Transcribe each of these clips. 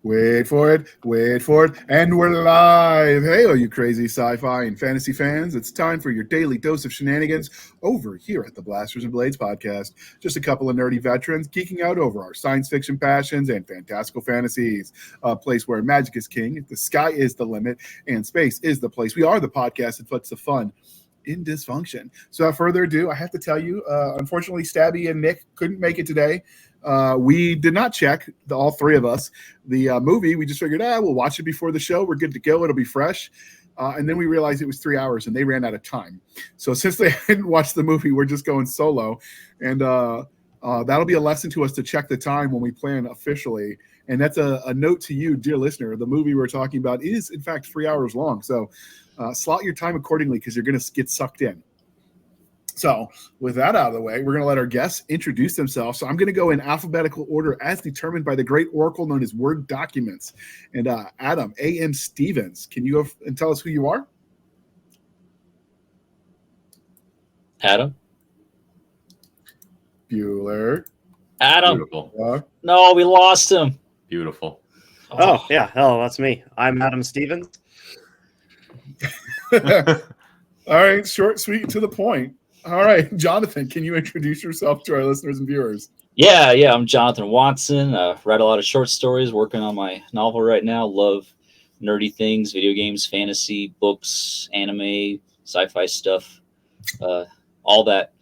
Wait for it, and we're live. Hey, all you crazy sci-fi and fantasy fans, it's time for your daily dose of shenanigans over here at the Blasters and Blades podcast. Just a couple of nerdy veterans geeking out over our science fiction passions and fantastical fantasies. A place where magic is king, the sky is the limit, and space is the place. We are the podcast that puts the fun in dysfunction. So without further ado, I have to tell you, unfortunately, Stabby and Nick couldn't make it today. We did not check, all three of us, the movie. We just figured, we'll watch it before the show. We're good to go. It'll be fresh. And then we realized it was 3 hours and they ran out of time. So since they hadn't watched the movie, we're just going solo. And that'll be a lesson to us to check the time when we plan officially. And that's a note to you, dear listener. The movie we're talking about is, in fact, 3 hours long. So slot your time accordingly because you're going to get sucked in. So with that out of the way, we're going to let our guests introduce themselves. So I'm going to go in alphabetical order as determined by the great oracle known as Word documents. And Adam, A.M. Stevens, can you go and tell us who you are? Adam. Bueller. Adam. Beautiful. No, we lost him. Beautiful. Oh, yeah. Hello, that's me. I'm Adam Stevens. All right. Short, sweet, and to the point. All right. Jonathan, can you introduce yourself to our listeners and viewers? Yeah. I'm Jonathan Watson. Read a lot of short stories, working on my novel right now. Love nerdy things, video games, fantasy, books, anime, sci-fi stuff. All that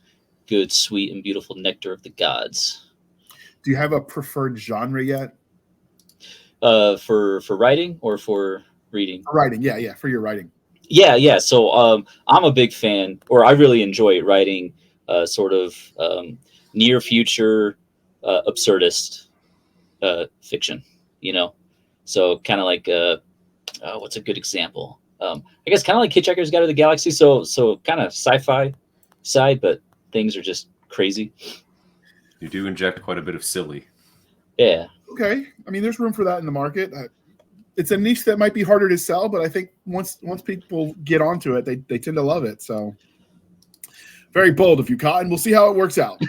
good, sweet, and beautiful nectar of the gods. Do you have a preferred genre yet? For writing or for reading? For writing, yeah, for your writing. Yeah. So I'm a big fan, or I really enjoy writing sort of near future absurdist fiction, So kind of like what's a good example? I guess kind of like Hitchhiker's Guide to the Galaxy. So kind of sci-fi side, but things are just crazy. You do inject quite a bit of silly. Yeah. Okay. I mean, there's room for that in the market. It's a niche that might be harder to sell, but I think once people get onto it, they tend to love it. So very bold of you, Cotton. We'll see how it works out.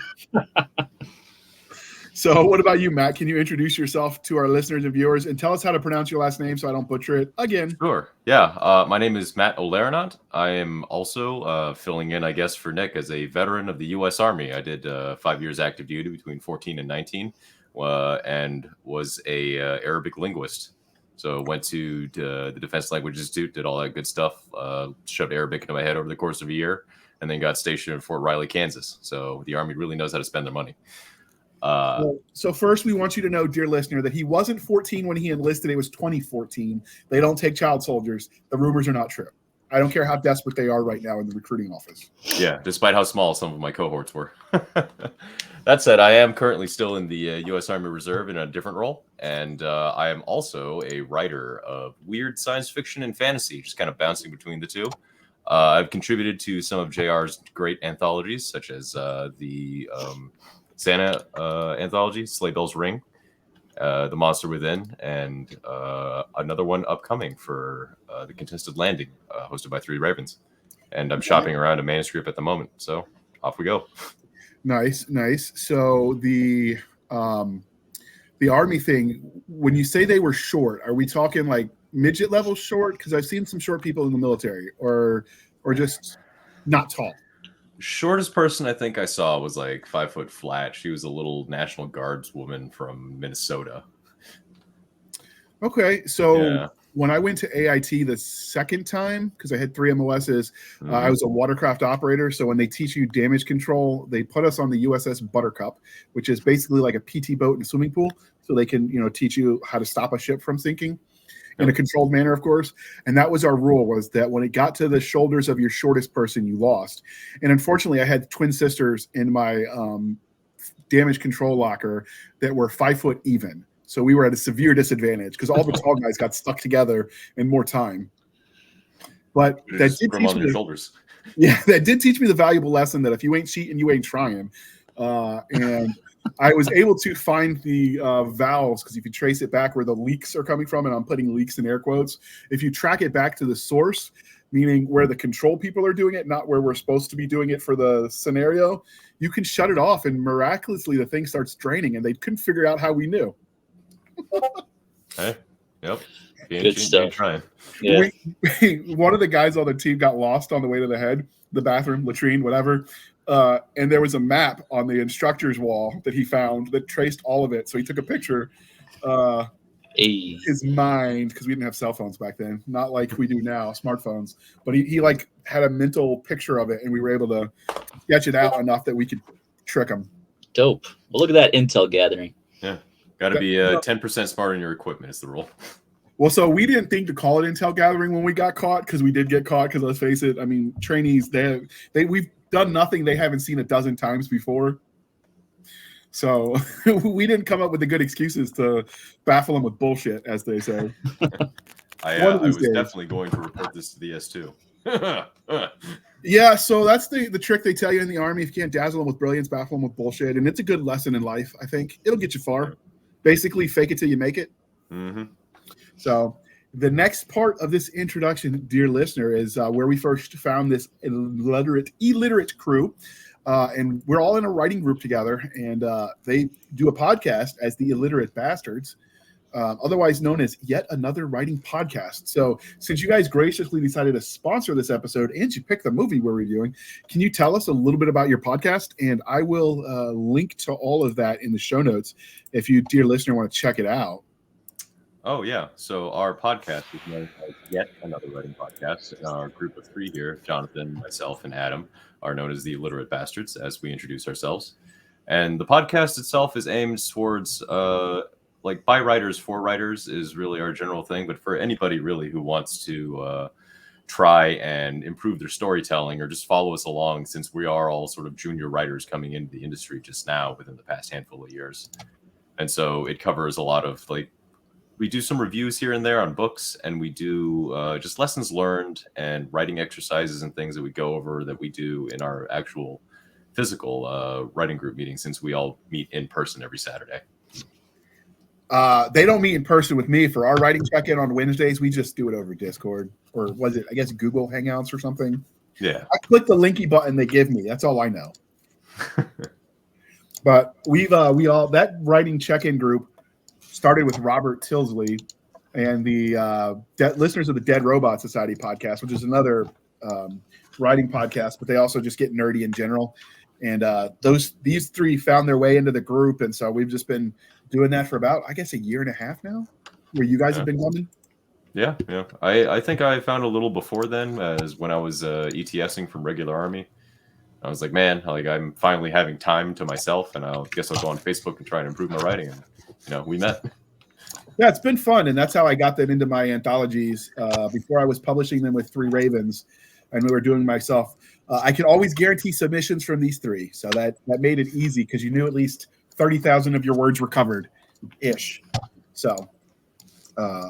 So what about you, Matt? Can you introduce yourself to our listeners and viewers and tell us how to pronounce your last name so I don't butcher it again? Sure. Yeah. My name is Matt O'Larenant. I am also filling in, I guess, for Nick as a veteran of the U.S. Army. I did 5 years active duty between 14 and 19 and was a Arabic linguist. So went to the Defense Language Institute, did all that good stuff, shoved Arabic into my head over the course of a year, and then got stationed in Fort Riley, Kansas. So the Army really knows how to spend their money. So first, we want you to know, dear listener, that he wasn't 14 when he enlisted. It was 2014. They don't take child soldiers. The rumors are not true. I don't care how desperate they are right now in the recruiting office. Yeah, despite how small some of my cohorts were. That said, I am currently still in the U.S. Army Reserve in a different role, and I am also a writer of weird science fiction and fantasy, just kind of bouncing between the two. I've contributed to some of JR's great anthologies, such as the Santa anthology, Sleigh Bells Ring, The Monster Within, and another one upcoming for The Contested Landing, hosted by Three Ravens. And I'm shopping around a manuscript at the moment, so off we go. Nice. So the Army thing, when you say they were short, are we talking like midget level short? Because I've seen some short people in the military, or just not tall. Shortest person I think I saw was like 5 foot flat. She was a little National Guards woman from Minnesota. Okay, so Yeah. When I went to AIT the second time, because I had 3 MOSs, I was a watercraft operator. So when they teach you damage control, they put us on the USS Buttercup, which is basically like a PT boat in a swimming pool. So they can, teach you how to stop a ship from sinking in a controlled manner, of course. And that was our rule, was that when it got to the shoulders of your shortest person, you lost. And unfortunately, I had twin sisters in my damage control locker that were 5 foot even. So we were at a severe disadvantage because all the tall guys got stuck together in more time. But that did teach me shoulders. Yeah, that did teach me the valuable lesson that if you ain't cheating, you ain't trying. And I was able to find the valves, because if you trace it back where the leaks are coming from, and I'm putting leaks in air quotes, if you track it back to the source, meaning where the control people are doing it, not where we're supposed to be doing it for the scenario, you can shut it off, and miraculously the thing starts draining, and they couldn't figure out how we knew. Hey, yep. Good stuff. Trying. Yeah. One of the guys on the team got lost on the way to the bathroom, latrine, whatever. And there was a map on the instructor's wall that he found that traced all of it. So he took a picture. His mind, because we didn't have cell phones back then, not like we do now, smartphones. But he like had a mental picture of it, and we were able to sketch it out enough that we could trick him. Dope. Well, look at that intel gathering. Yeah, got to be 10% smarter in your equipment is the rule. Well, so we didn't think to call it intel gathering when we got caught, because we did get caught. Because let's face it, I mean, trainees, we've done nothing they haven't seen a dozen times before. So we didn't come up with the good excuses to baffle them with bullshit, as they say. I was definitely going to report this to the S2. Yeah, so that's the trick they tell you in the Army. If you can't dazzle them with brilliance, baffle them with bullshit. And it's a good lesson in life, I think. It'll get you far. Basically, fake it till you make it. Mm-hmm. So the next part of this introduction, dear listener, is where we first found this illiterate crew. And we're all in a writing group together, and they do a podcast as the Illiterate Bastards, otherwise known as Yet Another Writing Podcast. So since you guys graciously decided to sponsor this episode and you picked the movie we're reviewing, can you tell us a little bit about your podcast? And I will link to all of that in the show notes if you, dear listener, want to check it out. Oh, yeah. So our podcast is known as Yet Another Writing Podcast. And our group of three here, Jonathan, myself, and Adam, are known as the Illiterate Bastards as we introduce ourselves. And the podcast itself is aimed towards, like, by writers for writers is really our general thing. But for anybody really who wants to try and improve their storytelling or just follow us along, since we are all sort of junior writers coming into the industry just now within the past handful of years. And so it covers a lot of, like, we do some reviews here and there on books, and we do just lessons learned and writing exercises and things that we go over that we do in our actual physical writing group meetings, since we all meet in person every Saturday. They don't meet in person with me for our writing check-in on Wednesdays. We just do it over Discord, or was it, I guess, Google Hangouts or something? Yeah. I click the linky button they give me. That's all I know. But we all, that writing check-in group started with Robert Tilsley and the listeners of the Dead Robot Society podcast, which is another writing podcast, but they also just get nerdy in general. And these three found their way into the group, and so we've just been doing that for about, I guess, a year and a half now, where you guys have been coming. Yeah. I think I found a little before then, as when I was ETSing from regular Army. I was like, man, like, I'm finally having time to myself, and I guess I'll go on Facebook and try and improve my writing. And, we met. Yeah, it's been fun, and that's how I got that into my anthologies. Before I was publishing them with Three Ravens, and we were doing myself. I could always guarantee submissions from these three, so that made it easy because you knew at least 30,000 of your words were covered-ish. So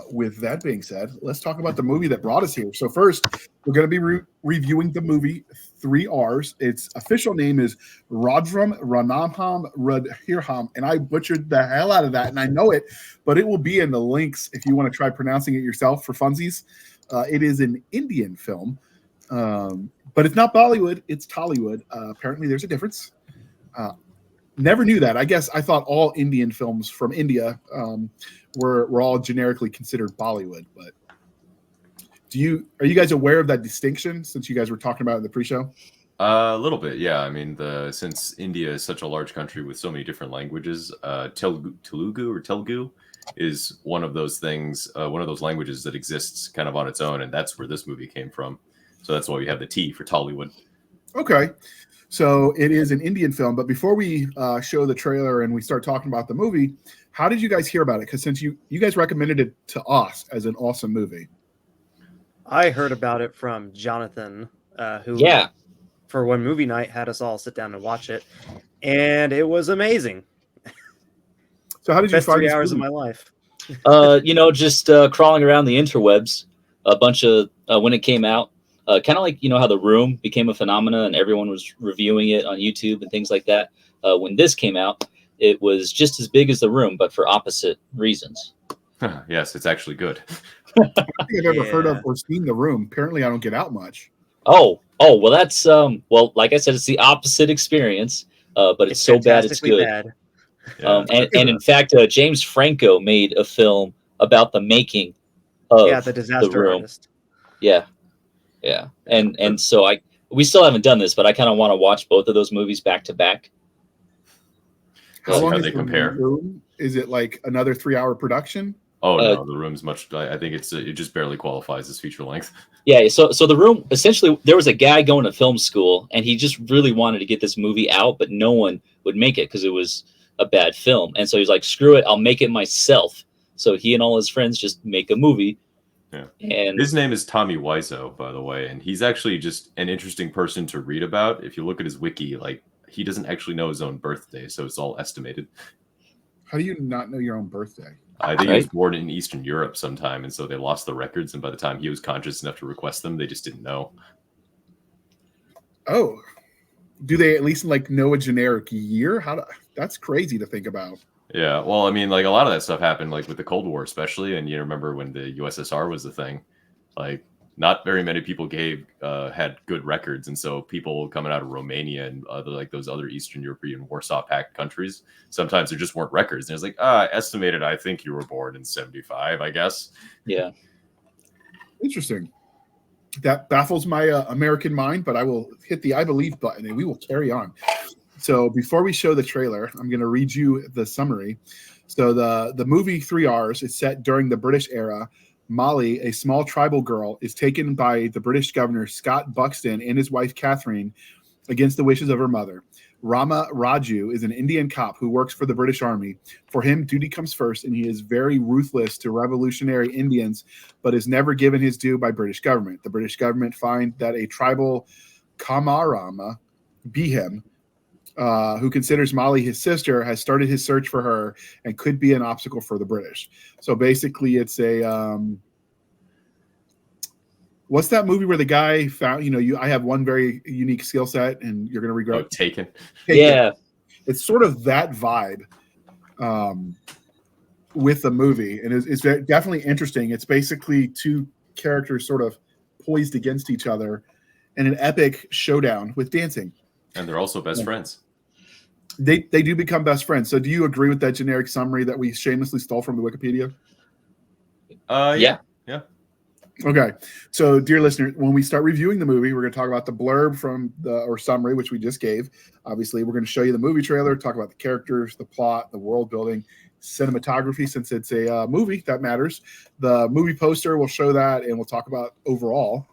with that being said, let's talk about the movie that brought us here. So first, we're going to be reviewing the movie 3 R's. Its official name is Roudram Ranam Rudhiram, and I butchered the hell out of that, and I know it, but it will be in the links if you want to try pronouncing it yourself for funsies. It is an Indian film, but it's not Bollywood, it's Tollywood. Apparently there's a difference. Never knew that. I guess I thought all Indian films from India were all generically considered Bollywood, but are you guys aware of that distinction, since you guys were talking about it in the pre-show? A little bit, yeah. I mean, since India is such a large country with so many different languages, Telugu is one of those things, one of those languages that exists kind of on its own, and that's where this movie came from. So that's why we have the T for Tollywood. Okay. So it is an Indian film, but before we show the trailer and we start talking about the movie, how did you guys hear about it? Because since you guys recommended it to us as an awesome movie. I heard about it from Jonathan, who, for one movie night, had us all sit down and watch it, and it was amazing. So how did you Best find 3 this hours movie? of my life? Just crawling around the interwebs, a bunch of when it came out. Kind of like, how The Room became a phenomenon and everyone was reviewing it on YouTube and things like that. When this came out, it was just as big as The Room, but for opposite reasons. Yes, it's actually good. I don't think I've ever heard of or seen The Room. Apparently, I don't get out much. Oh, well, that's, like I said, it's the opposite experience, but it's so bad it's good. Bad. And in fact, James Franco made a film about the making of the disaster room. artist. Yeah. And so we still haven't done this, but I kind of want to watch both of those movies back to back. How long is they the compare? Room? Is it like another 3-hour production? Oh no, The Room's much. I think it just barely qualifies as feature length. Yeah, so The Room, essentially, there was a guy going to film school, and he just really wanted to get this movie out, but no one would make it because it was a bad film. And so he's like, screw it, I'll make it myself. So he and all his friends just make a movie. Yeah. And his name is Tommy Wiseau, by the way, and he's actually just an interesting person to read about. If you look at his wiki, like, he doesn't actually know his own birthday, so it's all estimated. How do you not know your own birthday? I think he was born in Eastern Europe sometime, and so they lost the records, and by the time he was conscious enough to request them, they just didn't know. Oh, do they at least like know a generic year? That's crazy to think about. Yeah, well, I mean, like, a lot of that stuff happened like with the Cold War, especially, and you remember when the USSR was the thing. Like, not very many people had good records, and so people coming out of Romania and those other Eastern European Warsaw Pact countries, sometimes there just weren't records. And it's like, estimated, I think you were born in 75, I guess. Yeah. Interesting. That baffles my American mind, but I will hit the I believe button and we will carry on. So before we show the trailer, I'm going to read you the summary. So the movie 3 R's is set during the British era. Molly, a small tribal girl, is taken by the British governor Scott Buxton and his wife Catherine against the wishes of her mother. Rama Raju is an Indian cop who works for the British Army. For him, duty comes first, and he is very ruthless to revolutionary Indians, but is never given his due by British government. The British government find that a tribal Kamarama, Bihem, who considers Molly his sister, has started his search for her and could be an obstacle for the British. So basically, it's a what's that movie where the guy found? I have one very unique skill set, and you're going to regret. Oh, Taken. Yeah, it's sort of that vibe with the movie, and it's definitely interesting. It's basically two characters sort of poised against each other in an epic showdown with dancing. And they're also best friends. They do become best friends. So do you agree with that generic summary that we shamelessly stole from the Wikipedia? Yeah. Okay. So, dear listener, when we start reviewing the movie, we're going to talk about the blurb or summary, which we just gave. Obviously, we're going to show you the movie trailer, talk about the characters, the plot, the world building, cinematography, since it's a movie that matters. The movie poster will show that, and we'll talk about overall.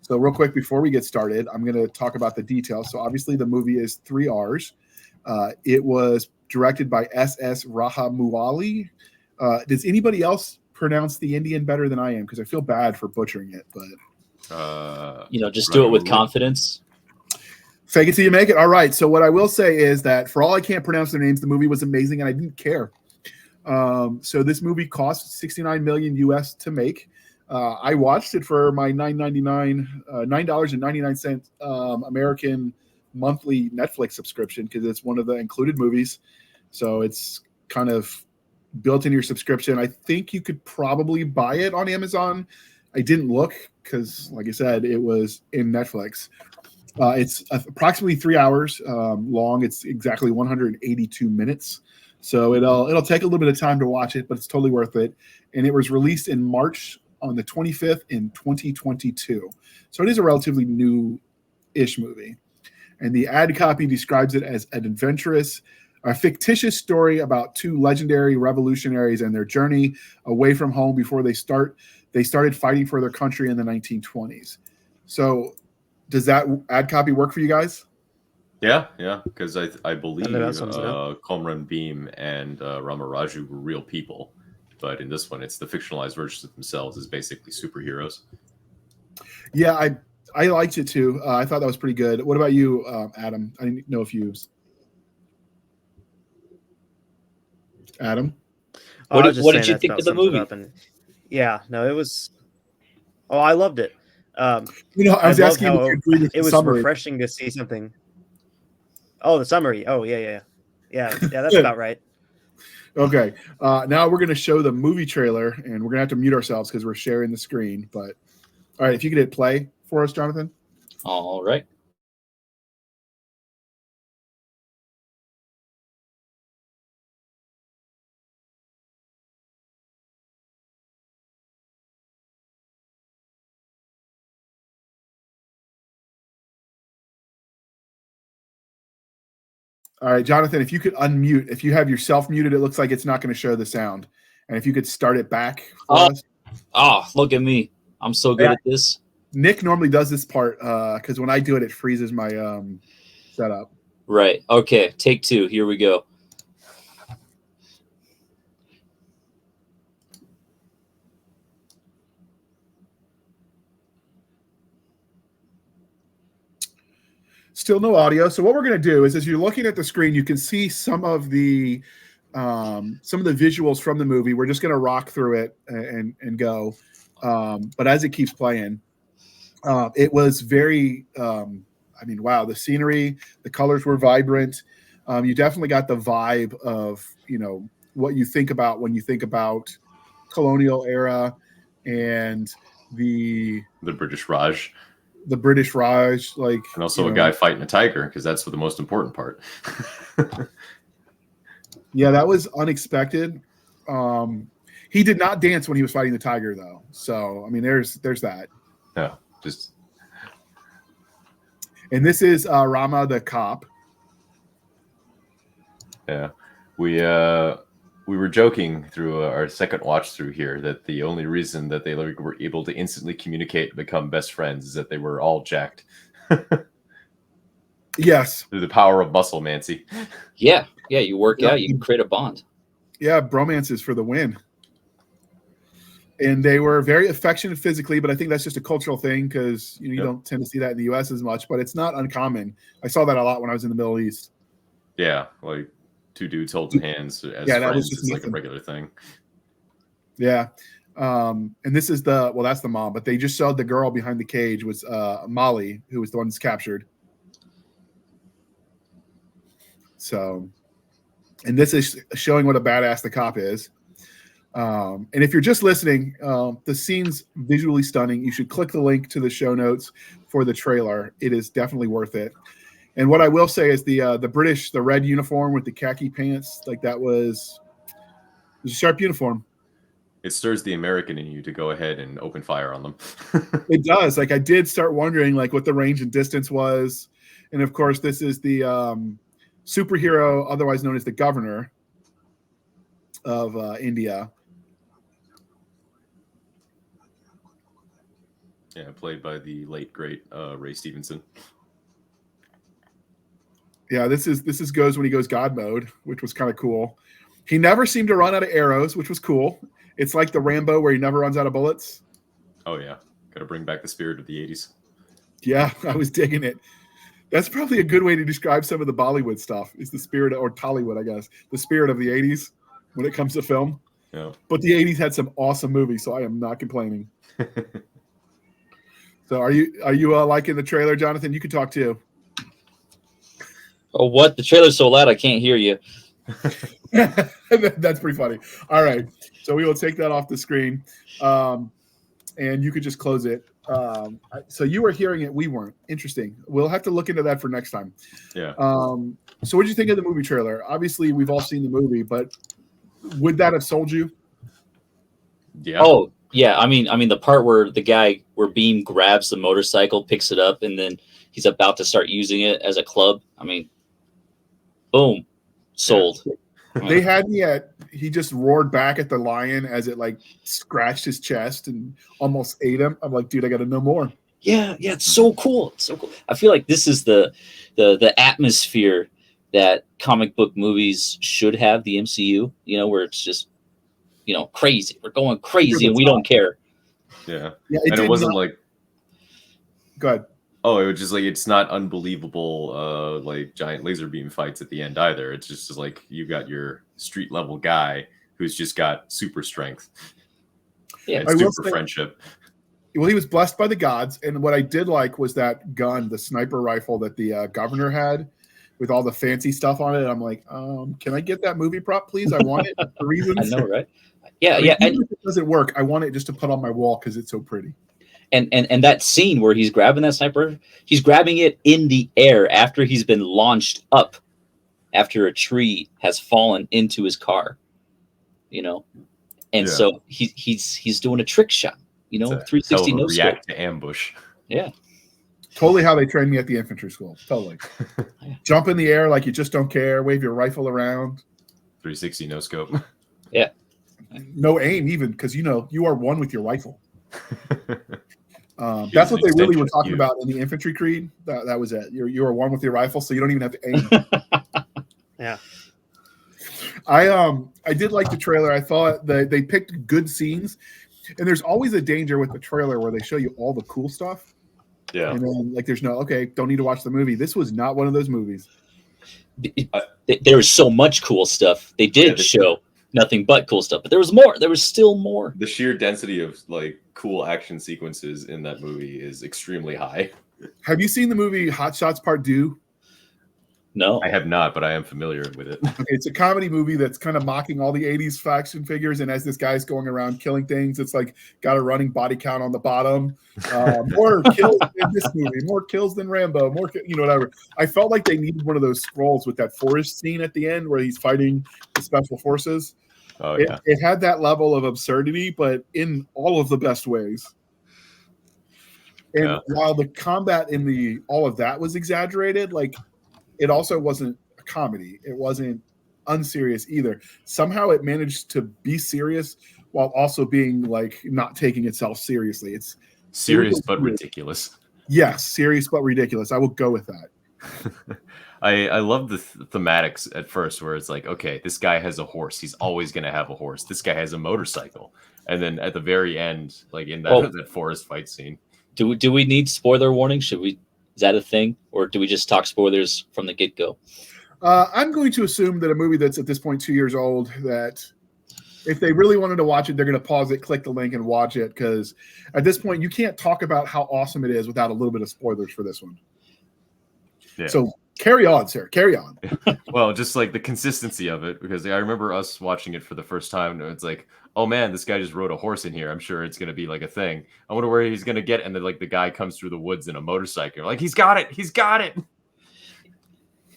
So real quick, before we get started, I'm going to talk about the details. So obviously the movie is 3 R's. It was directed by S.S. Rajamouli. Does anybody else pronounce the Indian better than I am? Because I feel bad for butchering it. But just do it with confidence. Fake it till you make it. All right. So what I will say is that for all I can't pronounce their names, the movie was amazing and I didn't care. So this movie cost $69 million US to make. I watched it for my $9.99 American monthly Netflix subscription because it's one of the included movies. So it's kind of built in your subscription. I think you could probably buy it on Amazon. I didn't look because, like I said, it was in Netflix. It's approximately 3 hours long. It's exactly 182 minutes. So it'll take a little bit of time to watch it, but it's totally worth it. And it was released in March on the 25th in 2022. So it is a relatively new-ish movie. And the ad copy describes it as an adventurous, a fictitious story about two legendary revolutionaries and their journey away from home before they started fighting for their country in the 1920s. So does that ad copy work for you guys? Yeah, because I believe Komran Bhim and Rama Raju were real people. But in this one, it's the fictionalized versions of themselves as basically superheroes. Yeah, I liked it too. I thought that was pretty good. What about you, Adam? I didn't know if you... Adam? What did you think of the movie? It was... Oh, I loved it. I was asking if you agreed with it was summary. Refreshing to see something. Oh, the summary. Oh, yeah. That's about right. Okay. Now we're going to show the movie trailer, and we're going to have to mute ourselves because we're sharing the screen. But all right, if you could hit play for us, Jonathan. All right. All right, Jonathan, if you could unmute, if you have yourself muted, it looks like it's not going to show the sound. And if you could start it back for us. Oh, look at me. I'm so good at this. Nick normally does this part because when I do it, it freezes my setup. Right. Okay. Take 2. Here we go. Still no audio. So what we're going to do is, as you're looking at the screen, you can see some of the visuals from the movie. We're just going to rock through it and go. But as it keeps playing, it was very. I mean, wow! The scenery, the colors were vibrant. You definitely got the vibe of what you think about when you think about colonial era and the British Raj. The British Raj, like, and also a guy fighting a tiger, because that's the most important part. Yeah, that was unexpected. He did not dance when he was fighting the tiger, though. So, I mean, there's that. No, just. And this is Rama the cop. Yeah, we were joking through our second watch through here that the only reason that they were able to instantly communicate and become best friends is that they were all jacked. Yes. Through the power of muscle, Mancy. Yeah. Yeah. You work out, you can create a bond. Yeah. Bromances for the win. And they were very affectionate physically, but I think that's just a cultural thing because you don't tend to see that in the U.S. as much, but it's not uncommon. I saw that a lot when I was in the Middle East. Yeah. Like, 2 dudes holding hands as friends is like a regular thing. Yeah. And this is that's the mom, but they just showed the girl behind the cage was Molly, who was the one that's captured. So, and this is showing what a badass the cop is. And if you're just listening, the scene's visually stunning. You should click the link to the show notes for the trailer. It is definitely worth it. And what I will say is the British, the red uniform with the khaki pants, like it was a sharp uniform. It stirs the American in you to go ahead and open fire on them. It does. Like I did start wondering like what the range and distance was. And of course, this is the superhero, otherwise known as the governor of India. Yeah, played by the late great Ray Stevenson. Yeah, this is goes when he goes God mode, which was kind of cool. He never seemed to run out of arrows, which was cool. It's like the Rambo where he never runs out of bullets. Oh yeah, got to bring back the spirit of the 80s. Yeah, I was digging it. That's probably a good way to describe some of the Bollywood stuff. Is the spirit, or Tollywood, I guess, the spirit of the 80s when it comes to film. Yeah. But the 80s had some awesome movies, so I am not complaining. So are you liking the trailer, Jonathan? You can talk too. Oh, what? The trailer's so loud I can't hear you. That's pretty funny. All right. So we will take that off the screen. And you could just close it. So you were hearing it. We weren't. Interesting. We'll have to look into that for next time. Yeah. So what did you think of the movie trailer? Obviously, we've all seen the movie, but would that have sold you? Yeah. Oh, yeah. I mean, the part where Beam grabs the motorcycle, picks it up, and then he's about to start using it as a club. I mean, boom, sold. They had me at, he just roared back at the lion as it like scratched his chest and almost ate him. I'm like, dude, I got to know more. Yeah, it's so cool. It's so cool. I feel like this is the atmosphere that comic book movies should have, the MCU, where it's just, crazy. We're going crazy and we don't care. Yeah. And it wasn't like, go ahead. Oh, it was just like, it's not unbelievable, like giant laser beam fights at the end either. It's just like you got your street level guy who's just got super strength. Yeah, and super friendship. Well, he was blessed by the gods, and what I did like was that gun, the sniper rifle that the governor had, with all the fancy stuff on it. I'm like, can I get that movie prop, please? I want it for reasons. I know, right? Yeah, And if it doesn't work, I want it just to put on my wall because it's so pretty. And that scene where he's grabbing that sniper, he's grabbing it in the air after he's been launched up, after a tree has fallen into his car, and so he's doing a trick shot, 360 no react to ambush. Yeah. Totally how they trained me at the infantry school. Totally. Jump in the air like you just don't care. Wave your rifle around. 360 no scope. Yeah. No aim even, because you are one with your rifle. That's what they really were talking about in the infantry creed. That was it. You are one with your rifle, so you don't even have to aim. Yeah. I did like the trailer. I thought they picked good scenes, and there's always a danger with the trailer where they show you all the cool stuff. Yeah. And then there's don't need to watch the movie. This was not one of those movies. There was so much cool stuff. They did show nothing but cool stuff, but there was more. There was still more. The sheer density of cool action sequences in that movie is extremely high. Have you seen the movie Hot Shots Part 2? No, I have not, but I am familiar with it. Okay, it's a comedy movie that's kind of mocking all the 80s action figures, and as this guy's going around killing things, it's got a running body count on the bottom. More kills in this movie, more kills than Rambo, whatever. I felt like they needed one of those scrolls with that forest scene at the end where he's fighting the special forces. Oh yeah, it had that level of absurdity, but in all of the best ways. And while the combat in all of that was exaggerated, it also wasn't a comedy. It wasn't unserious either. Somehow it managed to be serious while also being not taking itself seriously. It's serious but ridiculous. Yes, serious but ridiculous. I will go with that. I love the thematics at first where it's okay, this guy has a horse. He's always going to have a horse. This guy has a motorcycle. And then at the very end, in that forest fight scene. Do we need spoiler warning? Is that a thing? Or do we just talk spoilers from the get-go? I'm going to assume that a movie that's at this point 2 years old, that if they really wanted to watch it, they're going to pause it, click the link, and watch it. Because at this point, you can't talk about how awesome it is without a little bit of spoilers for this one. Yeah. So carry on, sir. Carry on. Well, just the consistency of it, because I remember us watching it for the first time, and it's oh man, this guy just rode a horse in here. I'm sure it's going to be a thing. I wonder where he's going to get it. And then the guy comes through the woods in a motorcycle. He's got it. He's got it.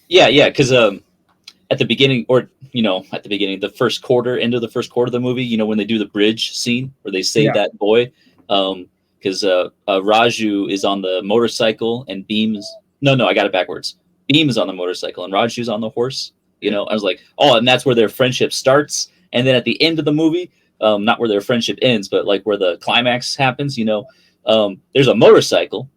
Yeah. Because at the beginning, the first quarter, end of the first quarter of the movie, when they do the bridge scene where they save that boy, because Raju is on the motorcycle and Beam's. No, I got it backwards. Beam is on the motorcycle and Raju's on the horse. I was and that's where their friendship starts. And then at the end of the movie, not where their friendship ends, but where the climax happens, there's a motorcycle,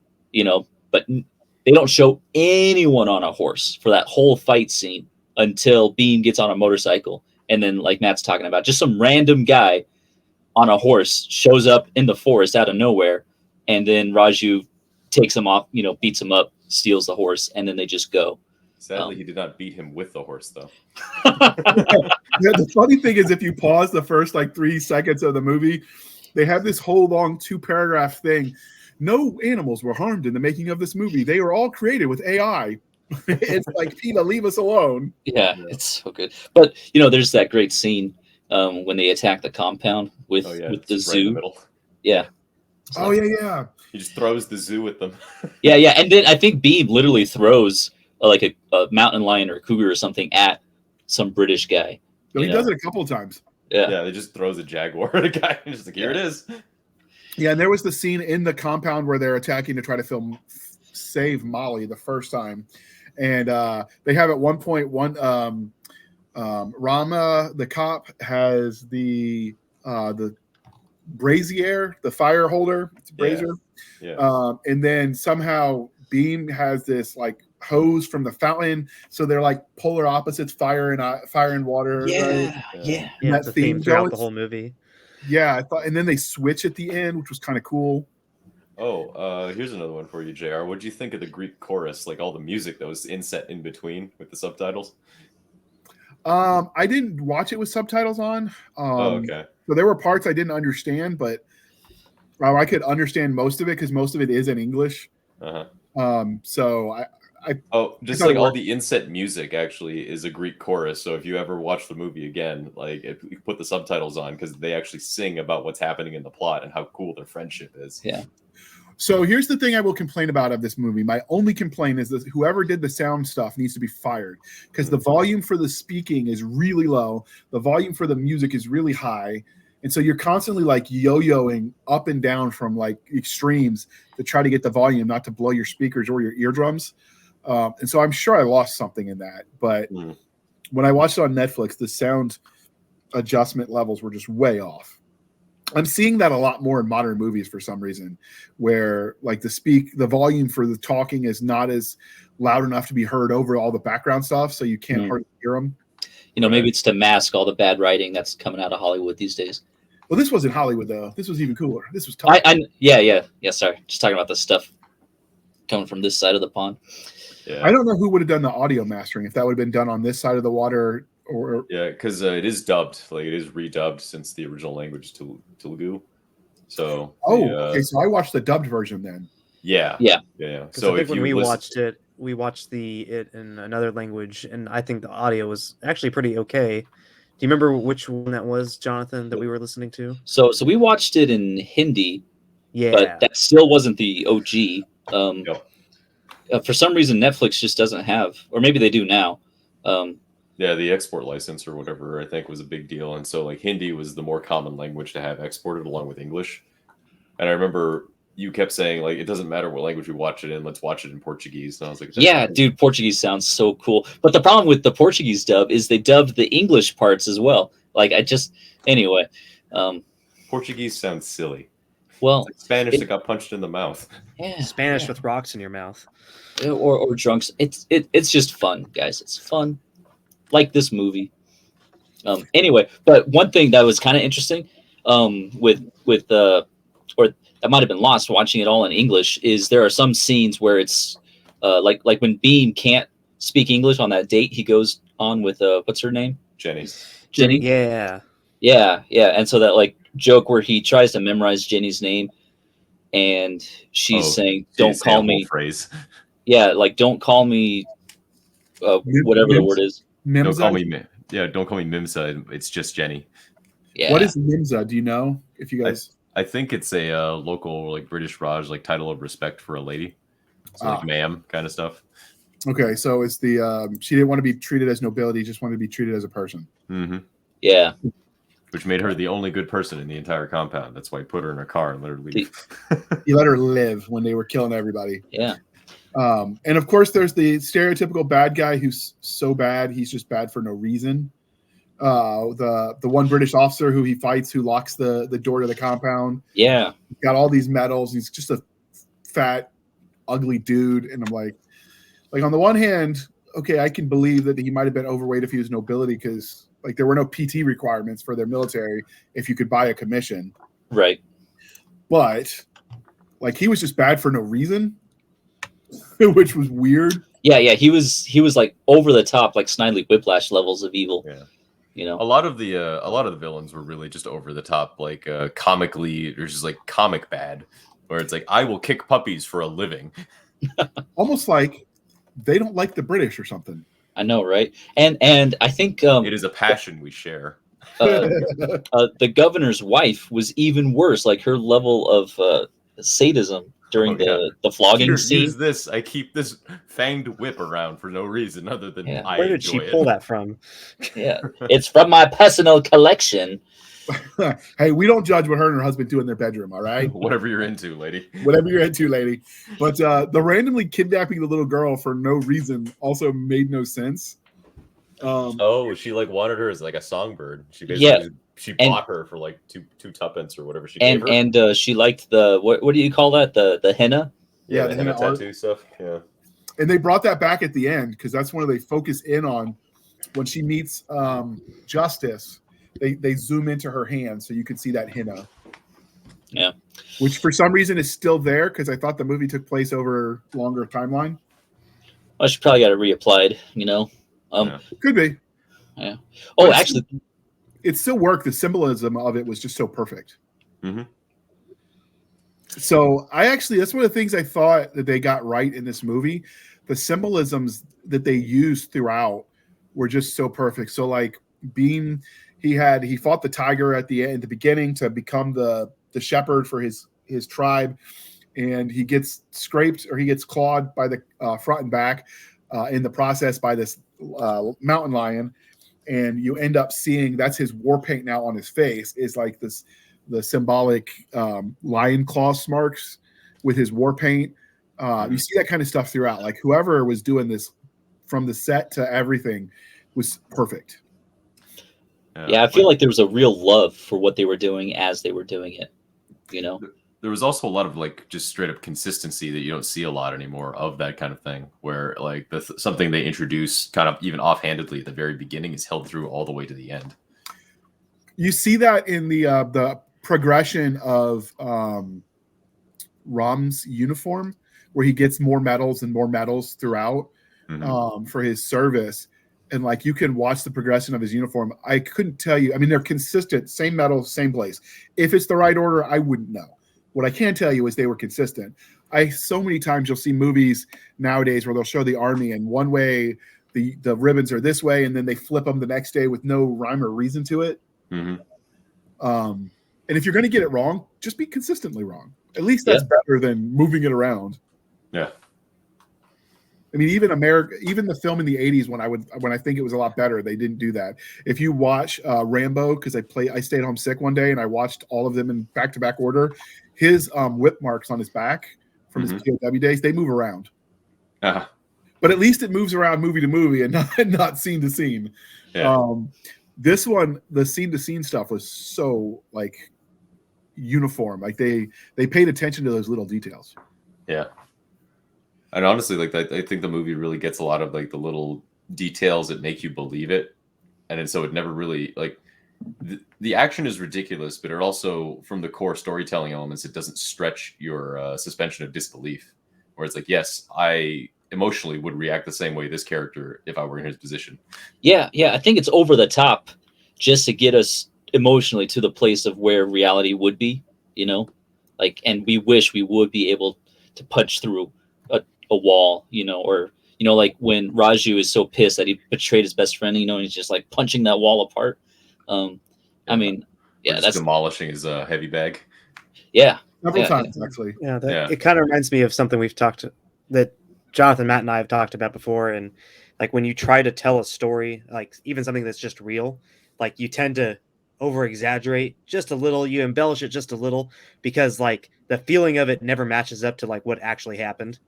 but they don't show anyone on a horse for that whole fight scene until Beam gets on a motorcycle. And then Matt's talking about, just some random guy on a horse shows up in the forest out of nowhere. And then Raju takes him off, beats him up, steals the horse, and then they just go. Sadly, he did not beat him with the horse, though. The funny thing is, if you pause the first 3 seconds of the movie, they have this whole long 2-paragraph thing. No animals were harmed in the making of this movie. They were all created with AI. It's PETA, leave us alone. Yeah, it's so good. But there's that great scene when they attack the compound with the zoo. Right in the middle. Yeah. Oh yeah. He just throws the zoo with them. Yeah, and then I think Beam literally throws a mountain lion or cougar or something at some British guy. So he does it a couple of times. Yeah, they just throws a jaguar at a guy and just here it is. Yeah, and there was the scene in the compound where they're attacking to try to save Molly the first time, and they have at one point Rama, the cop, has the brazier, the fire holder, it's a brazier. Yeah. And then somehow Beam has this hose from the fountain, so they're polar opposites, fire and water. Yeah, right? Yeah, that the theme throughout goes. the whole movie. Yeah, I thought, and then they switch at the end, which was kind of cool. Oh, here's another one for you, JR. What did you think of the Greek chorus, all the music that was inset in between with the subtitles? I didn't watch it with subtitles on. Okay. So there were parts I didn't understand, but I could understand most of it because most of it is in English. So just all the inset music actually is a Greek chorus. So if you ever watch the movie again, if you put the subtitles on, because they actually sing about what's happening in the plot and how cool their friendship is. Yeah. So here's the thing I will complain about of this movie. My only complaint is that whoever did the sound stuff needs to be fired, because the volume for the speaking is really low. The volume for the music is really high. And so you're constantly like yo-yoing up and down from like extremes to try to get the volume not to blow your speakers or your eardrums. And so I'm sure I lost something in that. But when I watched it on Netflix, the sound adjustment levels were just way off. I'm seeing that a lot more in modern movies for some reason, where like the volume for the talking is not as loud enough to be heard over all the background stuff, so you can't hardly hear them. You know, maybe it's to mask all the bad writing that's coming out of Hollywood these days. Well, this wasn't Hollywood though. This was even cooler. This was tough. Yeah. Sorry, just talking about the stuff coming from this side of the pond. Yeah. I don't know who would have done the audio mastering, if that would have been done on this side of the water or. Yeah, because it is dubbed, like it is redubbed since the original language Telugu. So. Okay. So I watched the dubbed version then. Yeah. So I think when we watched it in another language, and I think the audio was actually pretty okay. Do you remember which one that was, Jonathan, that we were listening to? So we watched it in Hindi. Yeah, but that still wasn't the OG. For some reason, Netflix just doesn't have, or maybe they do now. Yeah, the export license or whatever I think was a big deal, and so like Hindi was the more common language to have exported along with English. And I remember you kept saying like it doesn't matter what language we watch it in, let's watch it in Portuguese. And I was like, yeah, dude, Portuguese sounds so cool. But the problem with the Portuguese dub is they dubbed the English parts as well. Like anyway. Portuguese sounds silly. Well, it's like Spanish that got punched in the mouth. Yeah, Spanish with rocks in your mouth. Or drunks. It's just fun, guys. It's fun. Like this movie. Anyway, but one thing that was kind of interesting, or that might have been lost watching it all in English, is there are some scenes where it's like when Beam can't speak English on that date he goes on with what's her name? Jenny. Yeah. And so that like joke where he tries to memorize Jenny's name and she's saying, "Don't call me." Phrase. Yeah, like don't call me whatever the word is. Mimza? Don't call me don't call me Mimsa. It's just Jenny. Yeah. What is Mimsa? Do you know? If you guys, I think it's a local like British Raj like title of respect for a lady, so like ma'am kind of stuff. Okay, so it's the she didn't want to be treated as nobility, just wanted to be treated as a person. Mm-hmm. Yeah. Which made her the only good person in the entire compound. That's why he put her in a car and let her leave. He let her live when they were killing everybody. Yeah. And of course, there's the stereotypical bad guy who's so bad he's just bad for no reason. The one British officer who he fights, who locks the door to the compound. Yeah. He's got all these medals. He's just a fat, ugly dude. And I'm like on the one hand, okay, I can believe that he might have been overweight if he was nobility because like there were no PT requirements for their military if you could buy a commission. Right. But like he was just bad for no reason, which was weird. Yeah. He was like over the top, like Snidely Whiplash levels of evil. Yeah. You know, a lot of the villains were really just over the top, like comically, or just like comic bad, where it's like I will kick puppies for a living. Almost like they don't like the British or something. I know, right? And I think it is a passion we share. The governor's wife was even worse. Like her level of sadism during the flogging scene. Use this. I keep this fanged whip around for no reason other than I Where did she pull that from? Yeah, it's from my personal collection. Hey, we don't judge what her and her husband do in their bedroom, all right? Whatever you're into, lady. Whatever you're into, lady. But the randomly kidnapping the little girl for no reason also made no sense. She like wanted her as like a songbird. She basically she bought her for like two tuppence or whatever she gave her. And she liked the what do you call that? The henna? Yeah, the henna tattoo stuff. Yeah. And they brought that back at the end because that's when they focus in on when she meets Justice. They zoom into her hand so you can see that henna. Yeah. Which for some reason is still there because I thought the movie took place over a longer timeline. Well, she probably got it reapplied, you know. Could be. Yeah. Oh, but actually, it still worked. The symbolism of it was just so perfect. Mm-hmm. So that's one of the things I thought that they got right in this movie. The symbolisms that they used throughout were just so perfect. So like Beam, he fought the tiger at the beginning to become the shepherd for his tribe, and he gets scraped or he gets clawed by the front and back in the process by this mountain lion. and you end up seeing that's his war paint now on his face is like the symbolic lion claw marks with his war paint. You see that kind of stuff throughout. Like whoever was doing this from the set to everything was perfect. Yeah, I feel like there was a real love for what they were doing as they were doing it. You know, there was also a lot of like just straight up consistency that you don't see a lot anymore of that kind of thing, where like something they introduce kind of even offhandedly at the very beginning is held through all the way to the end. You see that in the progression of Ram's uniform, where he gets more medals and more medals throughout for his service. And like you can watch the progression of his uniform. I couldn't tell you. I mean, they're consistent, same medal, same place. If it's the right order, I wouldn't know. What I can tell you is they were consistent. So many times you'll see movies nowadays where they'll show the army and one way the ribbons are this way, and then they flip them the next day with no rhyme or reason to it. And if you're going to get it wrong, just be consistently wrong. At least that's better than moving it around. Yeah. I mean, even the film in the 80s when I think it was a lot better, they didn't do that. If you watch Rambo, because I stayed home sick one day and I watched all of them in back-to-back order, his whip marks on his back from his POW days, they move around. But at least it moves around movie to movie and not scene to scene. Yeah. This one, the scene to scene stuff was so like uniform. Like they paid attention to those little details. Yeah. And honestly, like I think the movie really gets a lot of like the little details that make you believe it, and then so it never really like the action is ridiculous, but it also from the core storytelling elements, it doesn't stretch your suspension of disbelief. Where it's like, yes, I emotionally would react the same way this character if I were in his position. Yeah, I think it's over the top just to get us emotionally to the place of where reality would be, you know, like, and we wish we would be able to punch through a wall, you know, or, you know, like when Raju is so pissed that he betrayed his best friend, you know, and he's just like punching that wall apart. I mean, that's demolishing his heavy bag. Yeah. Several times, actually. Yeah. It kind of reminds me of something that Jonathan, Matt, and I have talked about before. And like when you try to tell a story, like even something that's just real, like you tend to over exaggerate just a little, you embellish it just a little, because like the feeling of it never matches up to like what actually happened.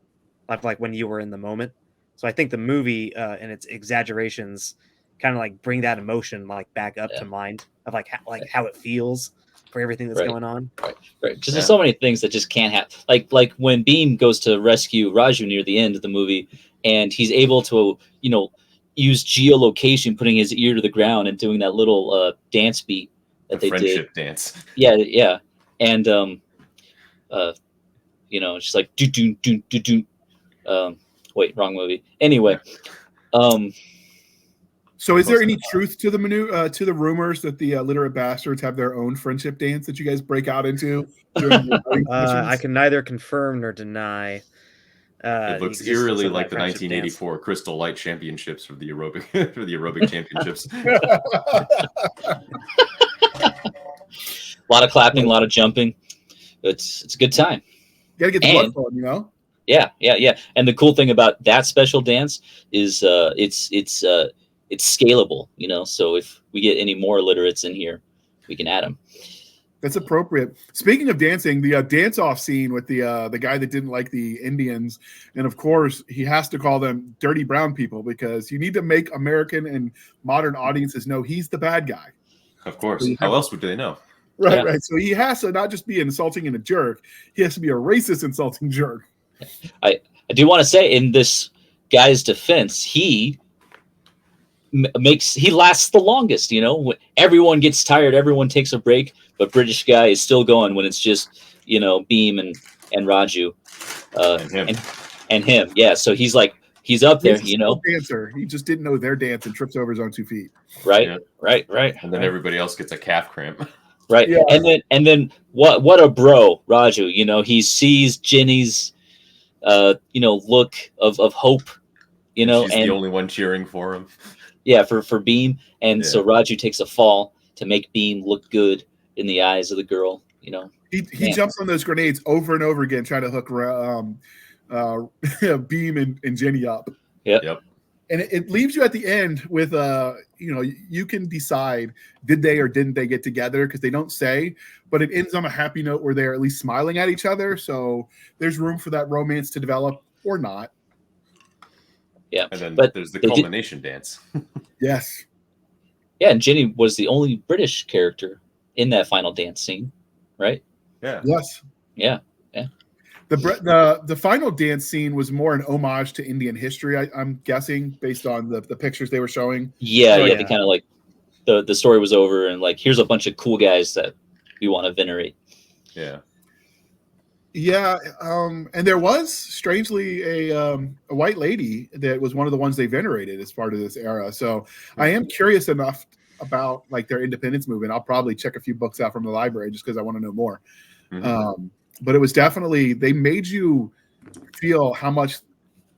Like when you were in the moment. So I think the movie and its exaggerations kind of like bring that emotion like back up to mind of like how it feels for everything that's going on. Right. Because there's so many things that just can't happen. Like when Beam goes to rescue Raju near the end of the movie, and he's able to, you know, use geolocation, putting his ear to the ground and doing that little dance beat that they friendship did. Dance. Yeah. And you know, it's just like do do do do do. Wait, wrong movie. Anyway, so is there any truth to the rumors that the literate bastards have their own friendship dance that you guys break out into? I can neither confirm nor deny. It looks eerily like the 1984 dance. Crystal Light Championships for the aerobic championships. A lot of clapping, a lot of jumping. It's a good time. You gotta get the blood flowing, you know. Yeah. And the cool thing about that special dance is it's scalable, you know. So if we get any more illiterates in here, we can add them. That's appropriate. Speaking of dancing, the dance-off scene with the guy that didn't like the Indians, and of course he has to call them dirty brown people because you need to make American and modern audiences know he's the bad guy. Of course. How else would they know? Right. So he has to not just be insulting and a jerk; he has to be a racist, insulting jerk. I do want to say, in this guy's defense, he lasts the longest. You know, everyone gets tired, everyone takes a break, but British guy is still going when it's just, you know, Beam and Raju and him. Yeah, so he's up there. You know, dancer. He just didn't know their dance and trips over his own 2 feet. Right. And then everybody else gets a calf cramp. Right. Yeah. And then what a bro, Raju. You know, he sees Jenny's you know, look of hope, you know, she's the only one cheering for him. Yeah, for Beam. And so Raju takes a fall to make Beam look good in the eyes of the girl, you know. He jumps on those grenades over and over again, trying to hook Beam and Jenny up. Yep. and it leaves you at the end with you can decide did they or didn't they get together, because they don't say, but it ends on a happy note where they're at least smiling at each other. So there's room for that romance to develop or not. Yeah, And then but there's the culmination dance. Yes. Yeah, and Ginny was the only British character in that final dance scene, right? Yeah. Yes. Yeah. The final dance scene was more an homage to Indian history, I'm guessing, based on the pictures they were showing. Yeah, Oh, yeah. yeah. They kind of like the story was over, and like, here's a bunch of cool guys that we want to venerate. Yeah. Yeah, and there was strangely a white lady that was one of the ones they venerated as part of this era. So I am curious enough about like their independence movement. I'll probably check a few books out from the library just because I want to know more. But it was definitely, they made you feel how much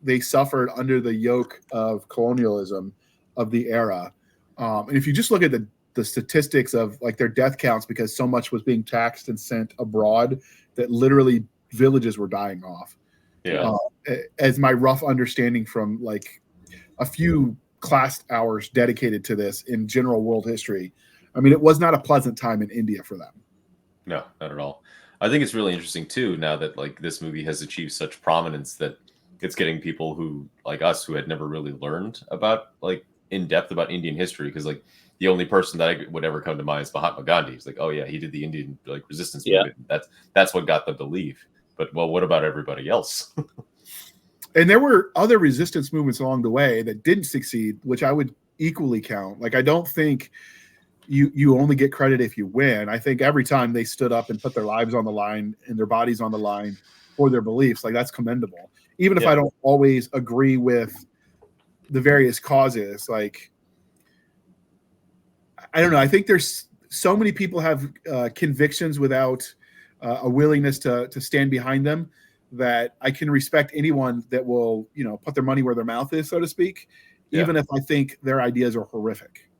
they suffered under the yoke of colonialism of the era. And if you just look at the statistics of like their death counts, because so much was being taxed and sent abroad that literally villages were dying off. Yeah. As my rough understanding from like a few class hours dedicated to this in general world history. I mean, it was not a pleasant time in India for them. No, not at all. I think it's really interesting too, now that like this movie has achieved such prominence, that it's getting people who like us who had never really learned about like in depth about Indian history, because like the only person that would ever come to mind is Mahatma Gandhi. It's like, oh yeah, he did the Indian like resistance movement. That's what got them to leave. But well, what about everybody else? And there were other resistance movements along the way that didn't succeed, which I would equally count. Like, I don't think you only get credit if you win. I think every time they stood up and put their lives on the line and their bodies on the line for their beliefs, like, that's commendable. Even if I don't always agree with the various causes, like, I don't know. I think there's so many people have convictions without a willingness to stand behind them, that I can respect anyone that will, put their money where their mouth is, so to speak, even if I think their ideas are horrific.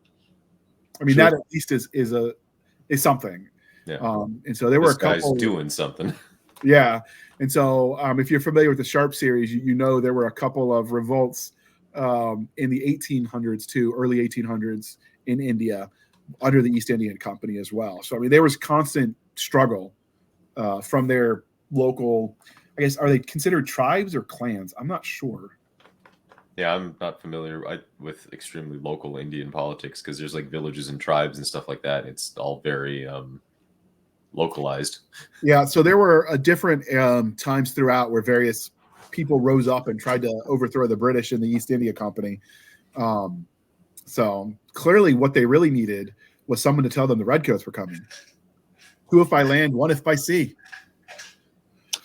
I mean, that at least is something. Yeah. And so there were this a couple guy's doing something. Yeah. And so if you're familiar with the Sharp series, you know there were a couple of revolts in the 1800s too, early 1800s in India under the East Indian Company as well. So, I mean, there was constant struggle from their local, I guess, are they considered tribes or clans? I'm not sure. Yeah, I'm not familiar with extremely local Indian politics, because there's like villages and tribes and stuff like that. It's all very localized. Yeah, so there were different times throughout where various people rose up and tried to overthrow the British and the East India Company. So clearly what they really needed was someone to tell them the Redcoats were coming. 2 if by land, 1 if by sea.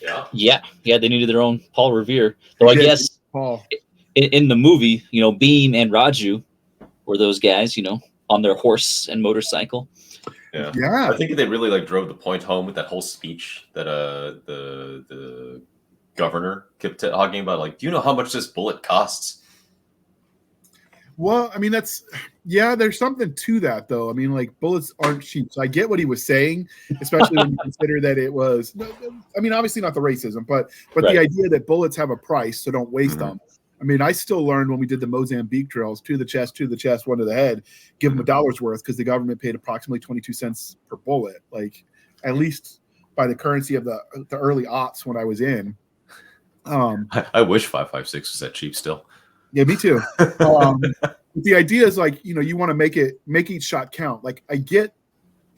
Yeah, they needed their own Paul Revere. Though I guess Paul. In the movie, Beam and Raju were those guys, on their horse and motorcycle. Yeah. I think they really like drove the point home with that whole speech that the governor kept talking about. Like, do you know how much this bullet costs? Well, I mean, there's something to that, though. I mean, like, bullets aren't cheap. So I get what he was saying, especially when you consider that it was, I mean, obviously not the racism, but right. The idea that bullets have a price, so don't waste them. I mean, I still learned when we did the Mozambique drills, to the chest, 1 to the head, give them $1 worth, because the government paid approximately 22 cents per bullet. Like, at least by the currency of the early aughts when I was in. I wish 5.56 was that cheap still. Yeah, me too. The idea is like, you want to make each shot count. Like, I get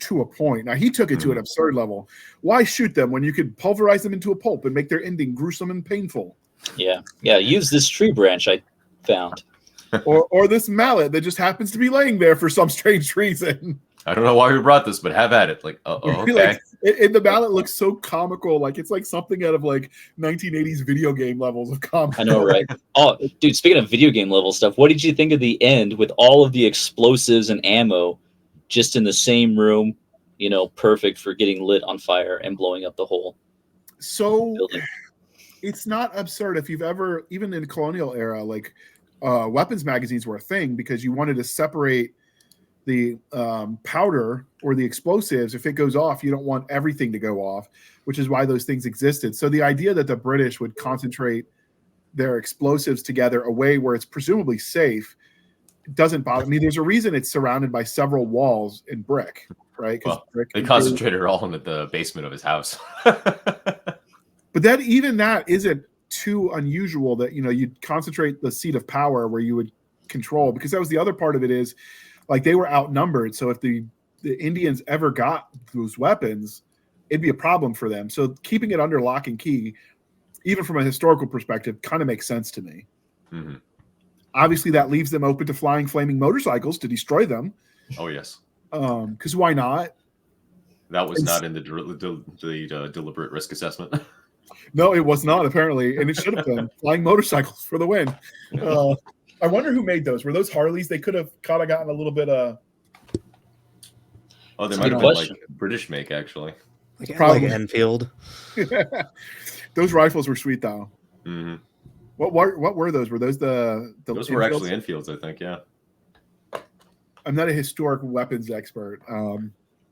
to a point. Now, he took it to an absurd level. Why shoot them when you could pulverize them into a pulp and make their ending gruesome and painful? Yeah. Use this tree branch I found, or this mallet that just happens to be laying there for some strange reason. I don't know why we brought this, but have at it. Like, okay. Like, and the mallet looks so comical. Like, it's like something out of like 1980s video game levels of comedy. I know, right? Oh, dude, speaking of video game level stuff, what did you think of the end with all of the explosives and ammo just in the same room, perfect for getting lit on fire and blowing up the whole building? It's not absurd. If you've ever, even in the colonial era, like weapons magazines were a thing, because you wanted to separate the powder or the explosives. If it goes off, you don't want everything to go off, which is why those things existed. So the idea that the British would concentrate their explosives together a way where it's presumably safe doesn't bother me. There's a reason it's surrounded by several walls in brick, right? Well, brick they concentrated it all in the basement of his house. But that isn't too unusual that, you'd concentrate the seat of power where you would control, because that was the other part of it is like they were outnumbered. So if the Indians ever got those weapons, it'd be a problem for them. So keeping it under lock and key, even from a historical perspective, kind of makes sense to me. Mm-hmm. Obviously, that leaves them open to flying flaming motorcycles to destroy them. Oh, yes. Because why not? That was not in the deliberate risk assessment. No, it was not, apparently. And it should have been flying motorcycles for the win. I wonder who made those. Were those Harleys? They could have kind of gotten a little bit of... Oh, they might have been like British make, actually. Like Enfield. Those rifles were sweet, though. Mm-hmm. What were those? Were those the those were Enfields? Actually Enfields, I think, yeah. I'm not a historic weapons expert.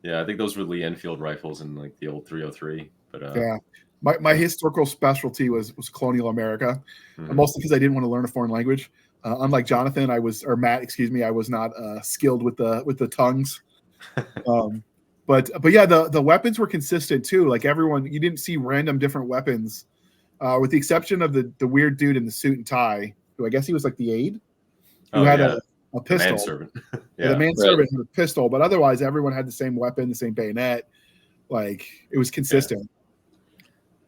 Yeah, I think those were Lee Enfield rifles in like the old 303. But yeah, my historical specialty was colonial America, mostly because I didn't want to learn a foreign language. Unlike Jonathan, I was not skilled with the tongues. But yeah, the weapons were consistent too. Like everyone, you didn't see random different weapons, with the exception of the weird dude in the suit and tie, who I guess he was like the aide, who had a pistol. The manservant. The manservant had a pistol, but otherwise everyone had the same weapon, the same bayonet. Like it was consistent.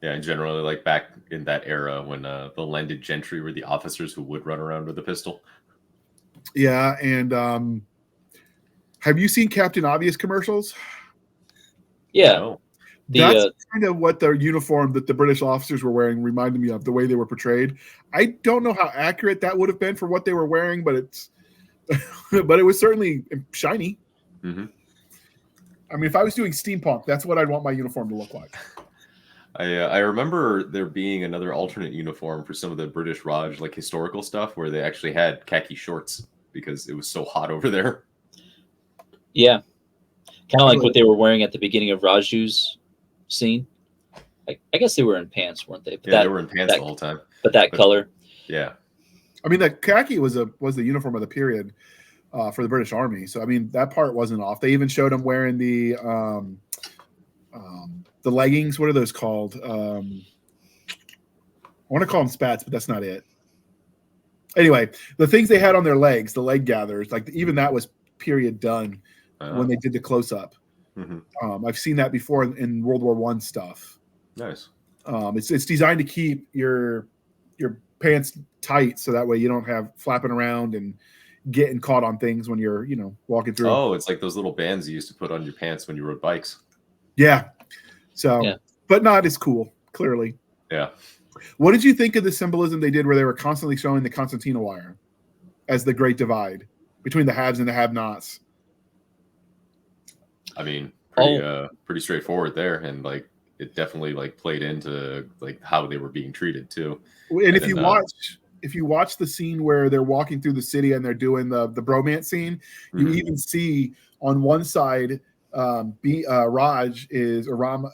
Yeah, and generally, like back in that era when the landed gentry were the officers who would run around with a pistol. Yeah, and have you seen Captain Obvious commercials? Yeah. No. That's kind of what the uniform that the British officers were wearing reminded me of, the way they were portrayed. I don't know how accurate that would have been for what they were wearing, but but it was certainly shiny. Mm-hmm. I mean, if I was doing steampunk, that's what I'd want my uniform to look like. I remember there being another alternate uniform for some of the British Raj, like historical stuff, where they actually had khaki shorts because it was so hot over there. Yeah. Kind of like what they were wearing at the beginning of Raju's scene. I guess they were in pants, weren't they? But yeah, they were in pants the whole time. But that color. Yeah. I mean, the khaki was the uniform of the period for the British Army. So, I mean, that part wasn't off. They even showed them wearing the leggings. What are those called? I want to call them spats, but that's not it. Anyway, the things they had on their legs, the leg gathers, like even that was period done when they did the close-up. Mm-hmm. I've seen that before in World War I stuff. Nice. It's designed to keep your pants tight, so that way you don't have flapping around and getting caught on things when you're walking through. Oh, it's like those little bands you used to put on your pants when you rode bikes. Yeah. So, but not as cool, clearly. Yeah. What did you think of the symbolism they did where they were constantly showing the concertina wire as the great divide between the haves and the have-nots? I mean, pretty straightforward there, and like it definitely like played into like how they were being treated too. And if you watch the scene where they're walking through the city and they're doing the bromance scene, you even see on one side Raj is Ram,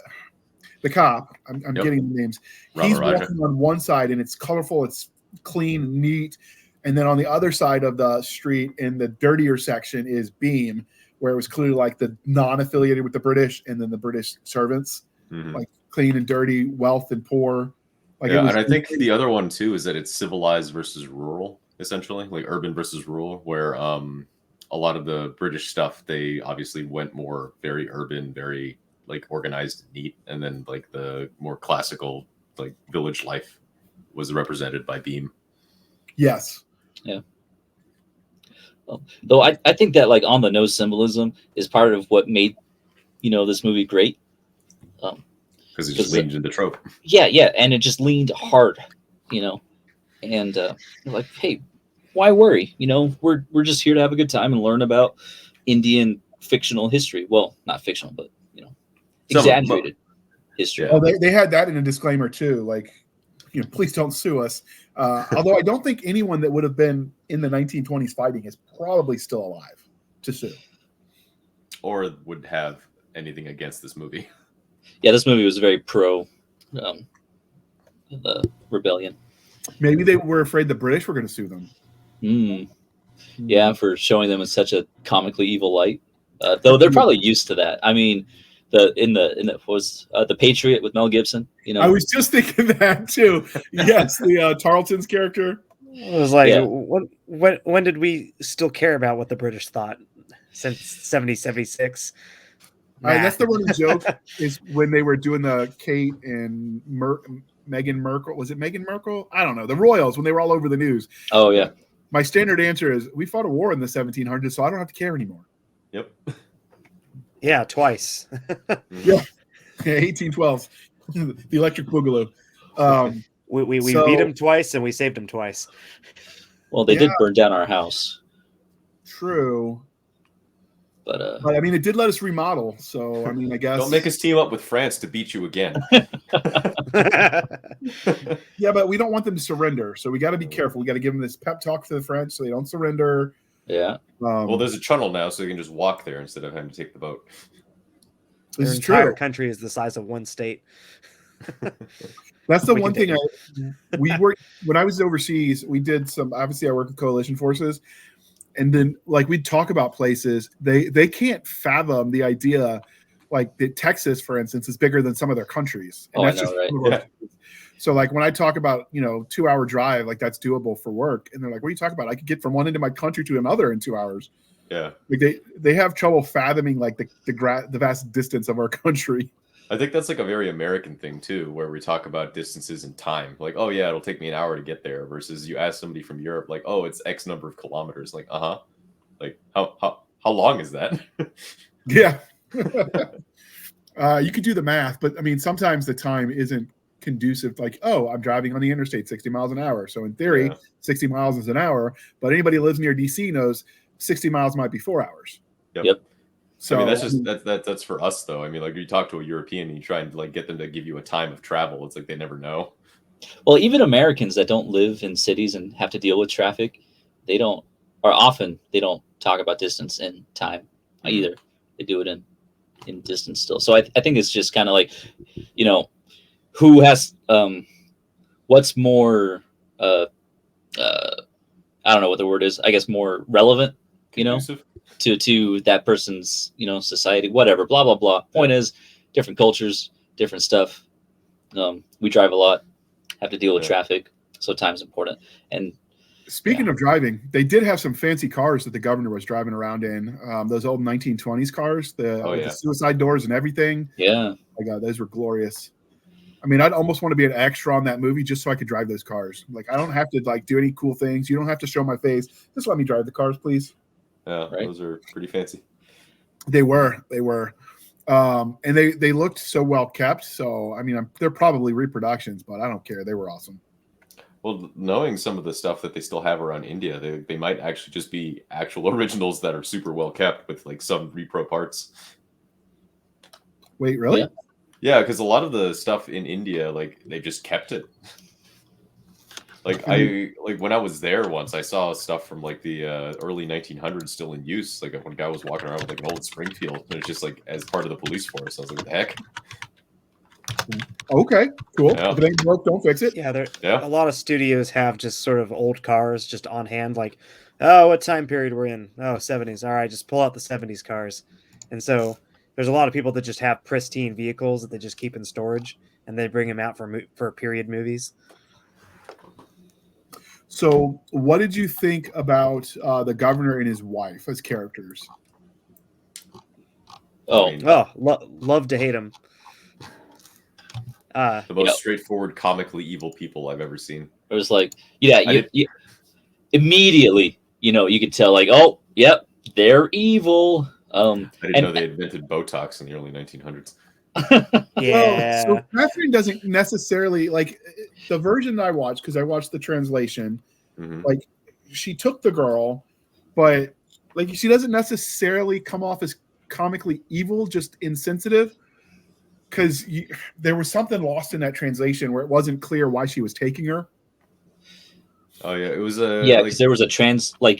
the cop. I'm getting the names. He's walking on one side and it's colorful, it's clean, neat, and then on the other side of the street in the dirtier section is Beam, where it was clearly like the non-affiliated with the British and then the British servants, like clean and dirty, wealth and poor. Like and I think the other one too is that it's civilized versus rural, essentially, like urban versus rural, where a lot of the British stuff, they obviously went more very urban, very like organized and neat, and then like the more classical like village life was represented by Beam. Yes. Yeah. Though I think that like on the nose symbolism is part of what made this movie great, because it just leaned into trope. Yeah, and it just leaned hard, and like, hey, why worry? We're just here to have a good time and learn about Indian fictional history. Well, not fictional, but exaggerated history. Yeah. Oh, they had that in a disclaimer too, like, please don't sue us. Although I don't think anyone that would have been in the 1920s fighting is probably still alive to sue. Or would have anything against this movie. Yeah, this movie was very pro the rebellion. Maybe they were afraid the British were going to sue them. Yeah, for showing them in such a comically evil light. Though they're probably used to that. I mean, the Patriot with Mel Gibson. You know, I was just thinking that too. Yes, the Tarleton's character. It was like, Yeah. when did we still care about what the British thought? Since 1776. That's the running joke is when they were doing the Kate and Meghan Merkel. Was it Meghan Merkel? I don't know. The royals, when they were all over the news. Oh yeah. My standard answer is we fought a war in the 1700s, so I don't have to care anymore. Yep. Yeah, twice. Yeah, 1812, the Electric Boogaloo. We beat them twice and we saved them twice. Well, they did burn down our house. True. But I mean, it did let us remodel. So, I mean, I guess. Don't make us team up with France to beat you again. Yeah, but we don't want them to surrender. So we got to be careful. We got to give them this pep talk to the French so they don't surrender. Yeah. Well, there's a tunnel now, so they can just walk there instead of having to take the boat. This Their is entire true. country is the size of one state. That's the one thing when I was overseas, we did some, obviously I work with coalition forces. And then, like, we'd talk about places, they can't fathom the idea, like, that Texas, for instance, is bigger than some of their countries. And that's I know, just right? some of our So, like, when I talk about, 2-hour drive, like, that's doable for work. And they're like, what are you talking about? I could get from one end of my country to another in 2 hours. Yeah. Like, they have trouble fathoming, like, the vast distance of our country. I think that's like a very American thing too, where we talk about distances and time. Like, oh yeah, it'll take me an hour to get there. Versus you ask somebody from Europe, like, oh, it's X number of kilometers. Like, like how long is that? Yeah. You could do the math, but I mean, sometimes the time isn't conducive. Like, oh, I'm driving on the interstate 60 miles an hour. So in theory, 60 miles is an hour. But anybody who lives near DC knows 60 miles might be 4 hours. Yep. So I mean, that's for us though. I mean, like you talk to a European and you try and like get them to give you a time of travel. It's like they never know. Well, even Americans that don't live in cities and have to deal with traffic, they don't talk about distance and time either. They do it in distance still. So I think it's just kind of like, who has what's more I don't know what the word is. I guess more relevant, Conducive? to that person's society, whatever, blah blah blah. Point is, different cultures, different stuff. We drive a lot, have to deal with traffic, so time's important. And speaking of driving, they did have some fancy cars that the governor was driving around in. Those old 1920s cars, the suicide doors and everything. Yeah, my God, those were glorious. I mean, I'd almost want to be an extra on that movie just so I could drive those cars. Like, I don't have to like do any cool things. You don't have to show my face. Just let me drive the cars, please. Yeah, right? Those are pretty fancy. They were. And they looked so well kept. So, I mean, they're probably reproductions, but I don't care. They were awesome. Well, knowing some of the stuff that they still have around India, they might actually just be actual originals that are super well kept with like some repro parts. Wait, really? Yeah, because a lot of the stuff in India, like they just kept it. Like when I was there once, I saw stuff from like the early 1900s still in use. Like when a guy was walking around with like an old Springfield, and it's just like as part of the police force. I was like, what the heck? Okay, cool. Yeah. If it ain't broke, don't fix it. Yeah, a lot of studios have just sort of old cars just on hand. Like, oh, what time period we're in? Oh, 70s. All right, just pull out the 70s cars. And so there's a lot of people that just have pristine vehicles that they just keep in storage, and they bring them out for period movies. So, what did you think about the governor and his wife as characters? Love to hate him. The most straightforward, comically evil people I've ever seen. It was like, you immediately, you could tell, like, oh, yep, they're evil. I didn't know they invented Botox in the early 1900s. Yeah. Well, so Catherine doesn't necessarily like the version that I watched because I watched the translation. Mm-hmm. Like, she took the girl, but like she doesn't necessarily come off as comically evil, just insensitive. Because there was something lost in that translation where it wasn't clear why she was taking her. Oh yeah, it was because there was a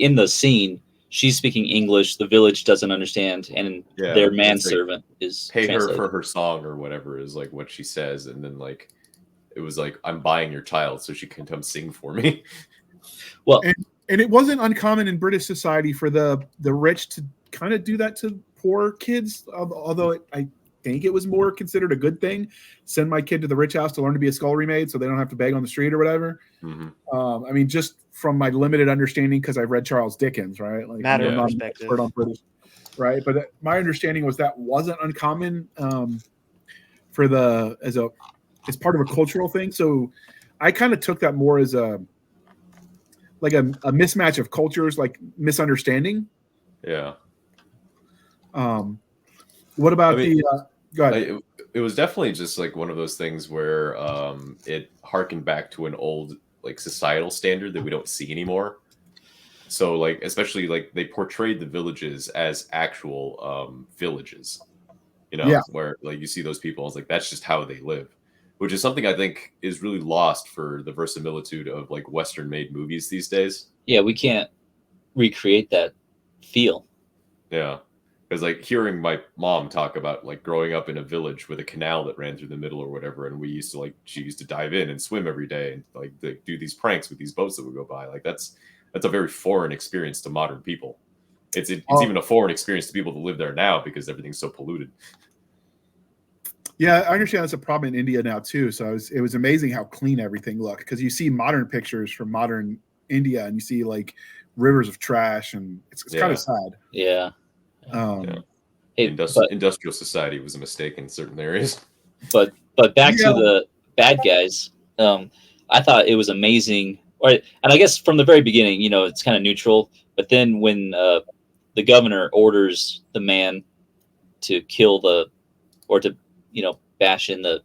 in the scene. She's speaking English. The village doesn't understand, and their manservant is pay translated. her for her song or whatever is like what she says, and then like it was like, I'm buying your child so she can come sing for me. Well, and it wasn't uncommon in British society for the rich to kind of do that to poor kids, although I think it was more considered a good thing. Send my kid to the rich house to learn to be a scullery maid so they don't have to beg on the street or whatever. I mean, just from my limited understanding, because I've read Charles Dickens, right? Like, Matter I'm of not an perspective. expert on British, right? But my understanding was that wasn't uncommon for as part of a cultural thing. So I kind of took that more as a mismatch of cultures, like misunderstanding. Yeah. What about go ahead. It was definitely just like one of those things where it harkened back to an old like societal standard that we don't see anymore. So like, especially like they portrayed the villages as actual villages, you know, Yeah. where like you see those people, it's like that's just how they live, which is something I think is really lost for the verisimilitude of like Western made movies these days. yeah, we can't recreate that feel. Yeah. Because like hearing my mom talk about like growing up in a village with a canal that ran through the middle or whatever, and we used to she used to dive in and swim every day and like do these pranks with these boats that would go by. Like that's a very foreign experience to modern people. It's even a foreign experience to people that live there now because everything's so polluted. Yeah, I understand that's a problem in India now too. So it was amazing how clean everything looked, because you see modern pictures from modern India and you see like rivers of trash, and it's kind of sad. Yeah. Hey, industrial society was a mistake in certain areas. But back to the bad guys. I thought it was amazing. And I guess from the very beginning, you know, it's kind of neutral. But then when the governor orders the man to kill or to, you know, bash in the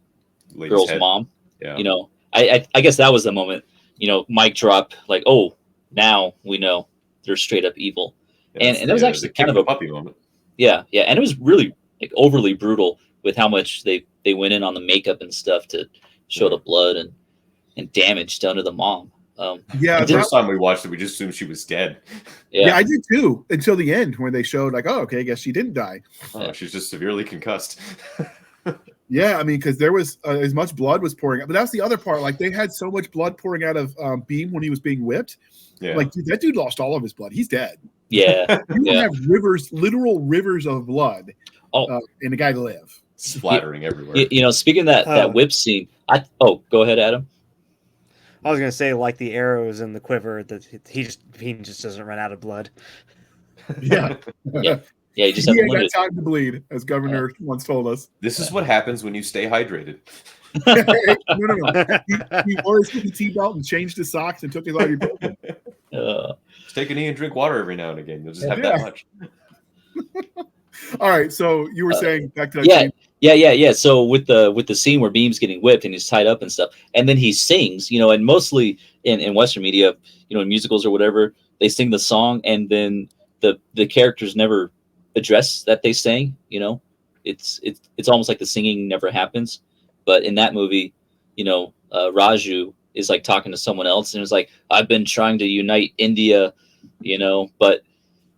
girl's mom, you know, I guess that was the moment, you know, mic drop, like, oh, now we know they're straight up evil. And it was actually kind of a puppy moment. Yeah, and it was really like overly brutal with how much they went in on the makeup and stuff to show the blood and damage done to the mom. The first time we watched it, we just assumed she was dead. Yeah, I did too, until the end when they showed like, oh, okay, I guess she didn't die. Oh, she's just severely concussed. Yeah, I mean, because there was as much blood was pouring out, but that's the other part. Like they had so much blood pouring out of Beam when he was being whipped. Yeah, like dude, that dude lost all of his blood. He's dead. Yeah, you have literal rivers of blood, and the guy live splattering everywhere. You know, speaking of that whip scene, go ahead, Adam. I was gonna say, like the arrows in the quiver, that he just doesn't run out of blood. Yeah. Yeah, you just have got time to bleed, as Governor once told us. This is what happens when you stay hydrated. No. He wore his T-belt and changed his socks and took his ibuprofen. Just take a knee and drink water every now and again. You'll just have that much. All right, so you were saying back to that scene. Yeah. So with the scene where Beam's getting whipped and he's tied up and stuff, and then he sings, you know, and mostly in Western media, you know, in musicals or whatever, they sing the song and then the characters never address that they sang. You know, it's almost like the singing never happens. But in that movie, you know, Raju is like talking to someone else and it's like, I've been trying to unite India, you know, but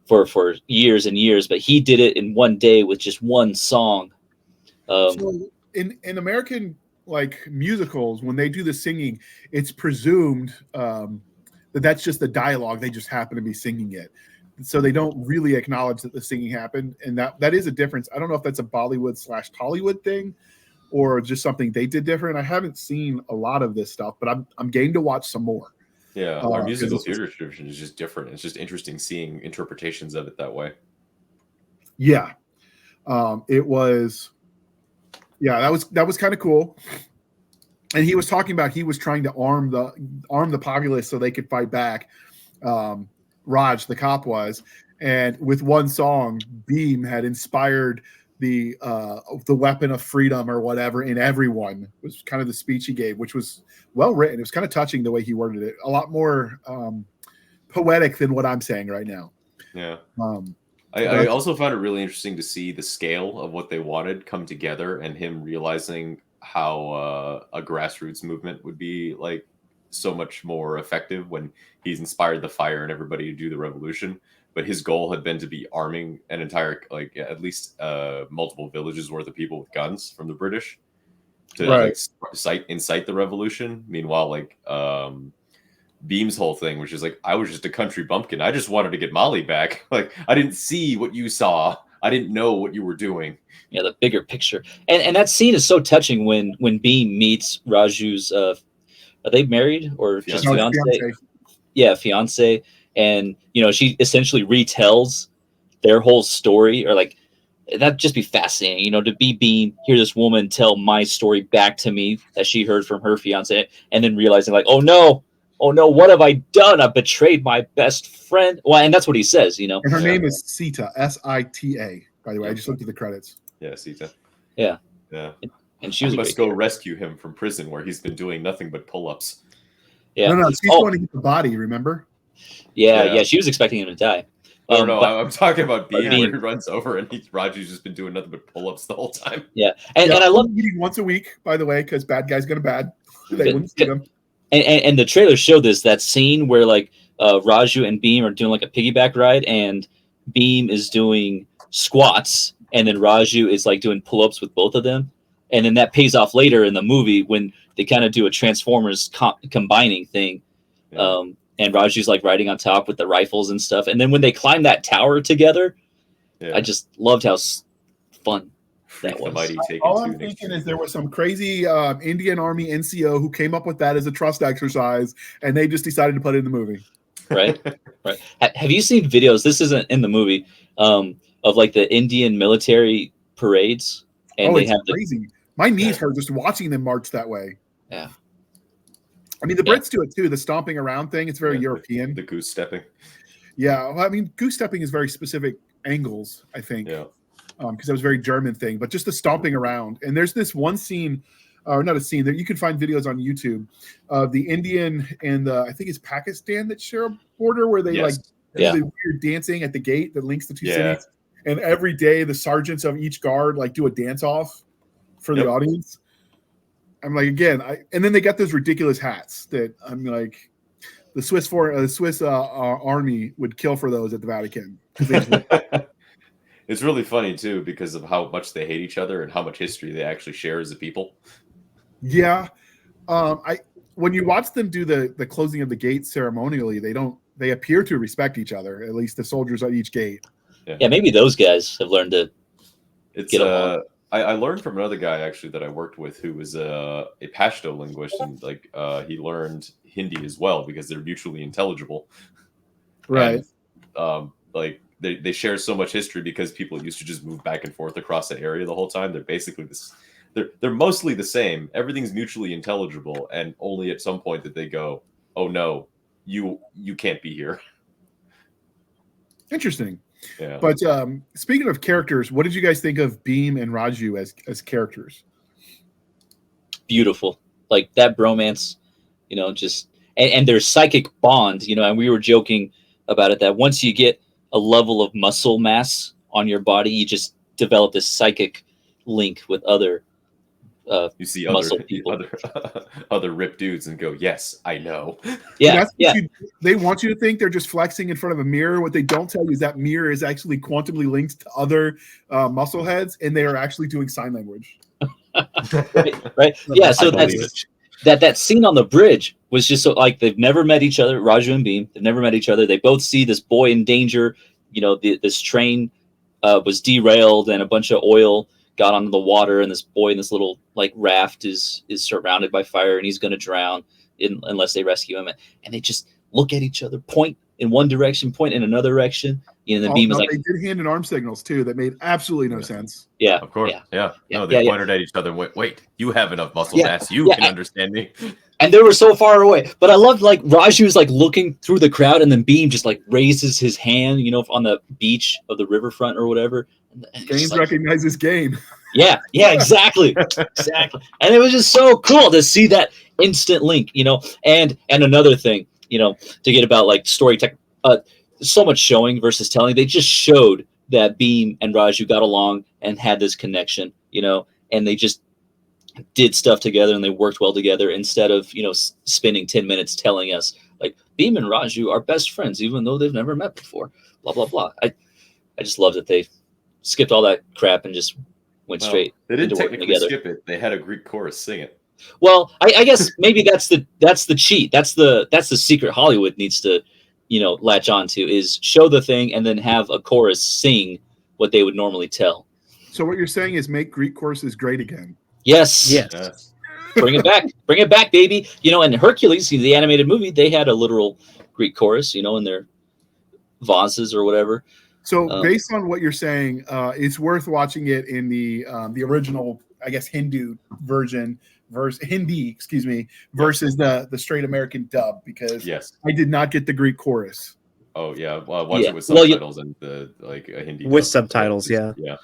for years and years, but he did it in one day with just one song. So in American like musicals, when they do the singing, it's presumed that that's just the dialogue. They just happen to be singing it. So they don't really acknowledge that the singing happened. And that is a difference. I don't know if that's a Bollywood/Tollywood thing or just something they did different. I haven't seen a lot of this stuff, but I'm game to watch some more. Yeah, our musical theater tradition is just different. It's just interesting seeing interpretations of it that way. Yeah. It was, that was kind of cool. And he was talking about he was trying to arm the populace so they could fight back. Raj, the cop, was, and with one song, Beam had inspired the weapon of freedom or whatever in everyone. Was kind of the speech he gave, which was well written. It was kind of touching the way he worded it. A lot more poetic than what I'm saying right now. Yeah. I also found it really interesting to see the scale of what they wanted come together and him realizing how a grassroots movement would be like so much more effective when he's inspired the fire and everybody to do the revolution. But his goal had been to be arming an entire, like at least multiple villages worth of people with guns from the British. to Right. like incite the revolution. Meanwhile, like Beam's whole thing, which is like, I was just a country bumpkin. I just wanted to get Molly back. Like, I didn't see what you saw. I didn't know what you were doing. Yeah, the bigger picture. And that scene is so touching when Beam meets Raju's are they married or just Fiancé. No, it's fiance? fiance. Yeah, fiance. And she essentially retells their whole story, or like that'd just be fascinating, to be Beam, hear this woman tell my story back to me that she heard from her fiance, and then realizing like, oh no, what have I done? I betrayed my best friend. Well, and that's what he says, And her Yeah. name is Sita, Sita. By the way, I just looked at the credits. Yeah, Sita. Yeah. Yeah. And she was I a must great go character. rescue him from prison where he's been doing nothing but pull-ups. Yeah. No, she's Oh. going to get the body, remember? Yeah, she was expecting him to die. No, but- I'm talking about Beam, Beam. where he runs over and Raju's just been doing nothing but pull-ups the whole time. Yeah. And I love meeting once a week, by the way, because bad guy's gonna bad. They wouldn't see them. and the trailer showed that scene where like Raju and Beam are doing like a piggyback ride, and Beam is doing squats, and then Raju is like doing pull-ups with both of them, and then that pays off later in the movie when they kind of do a Transformers combining thing, Yeah. and Raju's like riding on top with the rifles and stuff, and then when they climb that tower together, Yeah. I just loved how fun Freak that the was. mighty take All it I'm to the thinking extreme. is there was some crazy Indian Army NCO who came up with that as a trust exercise, and they just decided to put it in the movie. Right. Have you seen videos? This isn't in the movie, of like the Indian military parades, and they It's have crazy. My knees hurt just watching them march that way. Yeah. I mean, the Yeah. Brits do it too. The stomping around thing, it's very Yeah, European. The goose stepping. Yeah, well, I mean, goose stepping is very specific angles, I think. Yeah. Because that was a very German thing, but just the stomping around. And there's this one scene, or not a scene, that you can find videos on YouTube of the Indian and I think it's Pakistan that share a border where they Yes. do the weird dancing at the gate that links the two Yeah. cities. And every day the sergeants of each guard like do a dance off for the Yep. audience. I'm like, again, and then they got those ridiculous hats that I'm like, the Swiss army would kill for those at the Vatican. 'Cause they just- It's really funny too because of how much they hate each other and how much history they actually share as a people. Yeah, when you watch them do the closing of the gate ceremonially, they appear to respect each other. At least the soldiers at each gate. Yeah, maybe those guys have learned to It's get along. I learned from another guy actually that I worked with who was a Pashto linguist, and like he learned Hindi as well because they're mutually intelligible. Right. And, like they share so much history because people used to just move back and forth across the area the whole time. They're basically they're mostly the same. Everything's mutually intelligible, and only at some point that they go, "Oh no, you can't be here." Interesting. Yeah. But speaking of characters, what did you guys think of Beam and Raju as characters? Beautiful, like that bromance, just and their psychic bond, and we were joking about it that once you get a level of muscle mass on your body, you just develop this psychic link with other You see muscle people. other ripped dudes and go, "Yes, I know." Yeah, That's what they want you to think they're just flexing in front of a mirror. What they don't tell you is that mirror is actually quantumly linked to other muscle heads, and they are actually doing sign language. right. Yeah, so I believe that scene on the bridge was just so like they've never met each other. Raju and Beam, they've never met each other. They both see this boy in danger. This train was derailed, and a bunch of oil got onto the water, and this boy in this little like raft is surrounded by fire, and he's going to drown unless they rescue him. And they just look at each other, point in one direction, point in another direction. And then Beam is like, they did hand and arm signals too that made absolutely no sense. yeah, Of course. yeah. No, they yeah. pointed at each other and went, "Wait, you have enough muscle Yeah, mass. You yeah, can understand me." And they were so far away. But I loved like Raju's like looking through the crowd, and then Beam just like raises his hand, on the beach of the riverfront or whatever. And it's Games just like, recognizes game. yeah, exactly. And it was just so cool to see that instant link, And another thing, to get about like story tech, so much showing versus telling. They just showed that Beam and Raju got along and had this connection, and they just did stuff together and they worked well together instead of spending 10 minutes telling us like Beam and Raju are best friends even though they've never met before, blah blah blah. I just love that they skipped all that crap and just went Well, straight they didn't into working technically together. skip it. They had a Greek chorus sing it. Well, I guess maybe that's the cheat. That's the secret Hollywood needs to, latch onto, is show the thing and then have a chorus sing what they would normally tell. So what you're saying is make Greek choruses great again. Yes. Yes. Yes. Bring it back, baby. And Hercules, the animated movie, they had a literal Greek chorus, in their vases or whatever. So based on what you're saying, it's worth watching it in the original, I guess, Hindi, versus the straight American dub, because Yes. I did not get the Greek chorus. Oh yeah. Well, watch Yeah. it with subtitles and a Hindi With dub. subtitles, yeah. Yeah.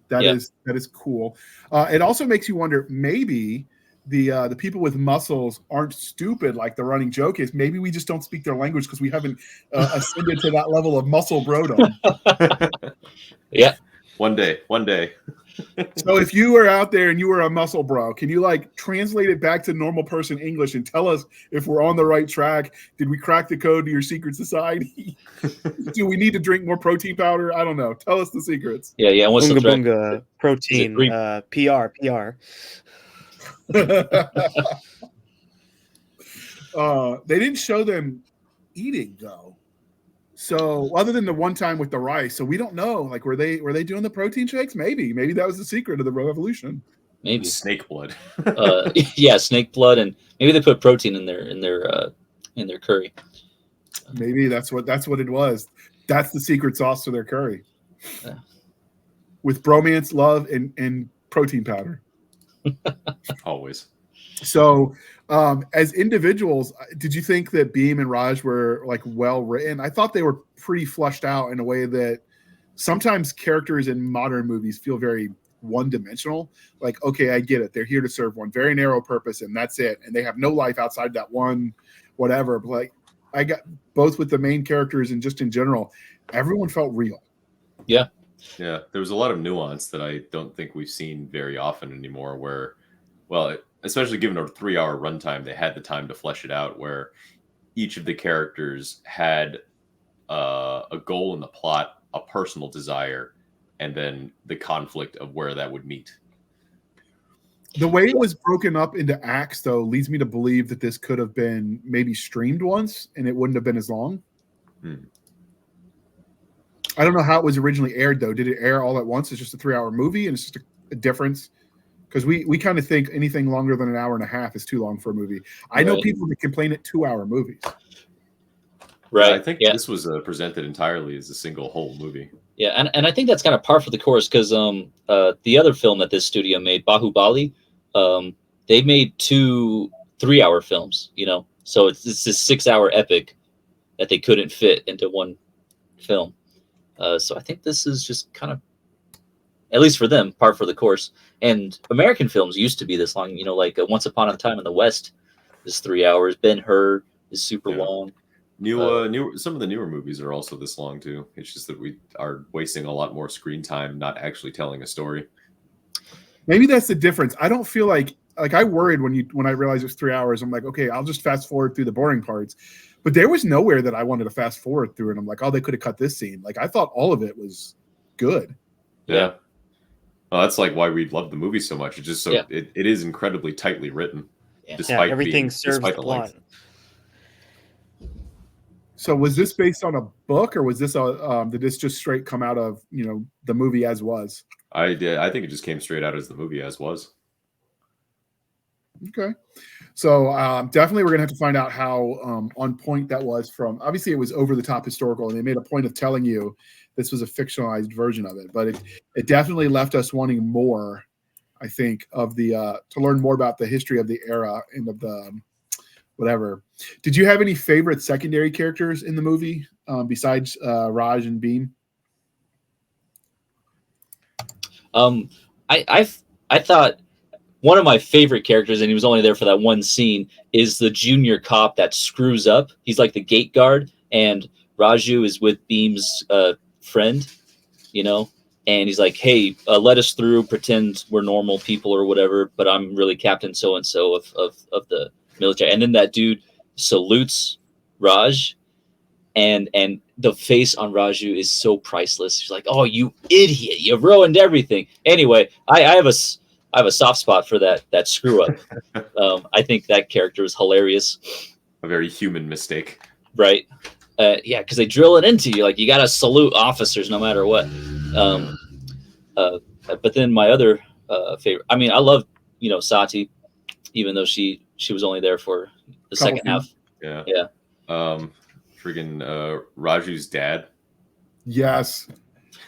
That Yeah. is cool. It also makes you wonder, maybe the people with muscles aren't stupid like the running joke is. Maybe we just don't speak their language because we haven't ascended to that level of muscle brodom. Yeah. One day. So if you were out there and you were a muscle bro, can you translate it back to normal person English and tell us if we're on the right track? Did we crack the code to your secret society? Do we need to drink more protein powder? I don't know. Tell us the secrets. Yeah. What's Bunga the track? bunga protein. Green- PR. They didn't show them eating though. So other than the one time with the rice, so we don't know. Were they doing the protein shakes? Maybe that was the secret of the revolution. Maybe Snake blood. yeah, snake blood, and maybe they put protein in their curry. Maybe that's what it was. That's the secret sauce to their curry. Yeah. With bromance, love, and protein powder. Always. So, as individuals, did you think that Beam and Raj were well written? I thought they were pretty fleshed out in a way that sometimes characters in modern movies feel very one-dimensional. Okay, I get it. They're here to serve one very narrow purpose, and that's it. And they have no life outside that one, whatever. But I got both with the main characters and just in general, everyone felt real. Yeah. Yeah, there was a lot of nuance that I don't think we've seen very often anymore, where, well, especially given a 3-hour runtime, they had the time to flesh it out, where each of the characters had a goal in the plot, a personal desire, and then the conflict of where that would meet. The way it was broken up into acts, though, leads me to believe that this could have been maybe streamed once, and it wouldn't have been as long. I don't know how it was originally aired, though. Did it air all at once? It's just a 3-hour movie, and it's just a difference? Because we kind of think anything longer than an hour and a half is too long for a movie. I know people that complain at 2-hour movies. Right. Yeah, I think this was presented entirely as a single whole movie. Yeah, and I think that's kind of par for the course, because the other film that this studio made, Bahubali, they made 2 3-hour films, so it's this 6-hour epic that they couldn't fit into one film. So I think this is just kind of, at least for them, par for the course. And American films used to be this long, Once Upon a Time in the West is 3 hours. Ben-Hur is super long. Some of the newer movies are also this long too. It's just that we are wasting a lot more screen time, not actually telling a story. Maybe that's the difference. I don't feel like I worried when I realized it was 3 hours. I'm like, okay, I'll just fast forward through the boring parts. But there was nowhere that I wanted to fast forward through, and I'm like, oh, they could have cut this scene. I thought all of it was good. Yeah. Well, that's why we love the movie so much. It's just it is incredibly tightly written. Yeah. Despite everything serves the the plot. length. So was this based on a book, or was this did this just straight come out of the movie as was? I think it just came straight out as the movie as was. Okay. So definitely we're going to have to find out how on point that was from. Obviously, it was over the top historical, and they made a point of telling you this was a fictionalized version of it. But it definitely left us wanting more, I think, of the to learn more about the history of the era and of the whatever. Did you have any favorite secondary characters in the movie besides Raj and Beam? I thought one of my favorite characters, and he was only there for that one scene, is the junior cop that screws up. He's like the gate guard, and Raju is with Beam's friend, and he's like, hey, let us through, pretend we're normal people or whatever, but I'm really Captain so-and-so of the military. And then that dude salutes Raj, and the face on Raju is so priceless. She's like, "Oh, you idiot! You've ruined everything." Anyway, I have a soft spot for that screw up. I think that character is hilarious. A very human mistake, right? Yeah, because they drill it into you. Like, you got to salute officers no matter what. But then my other favorite, I mean, I love Sati, even though she was only there for the second half. Yeah. Friggin' Raju's dad. Yes.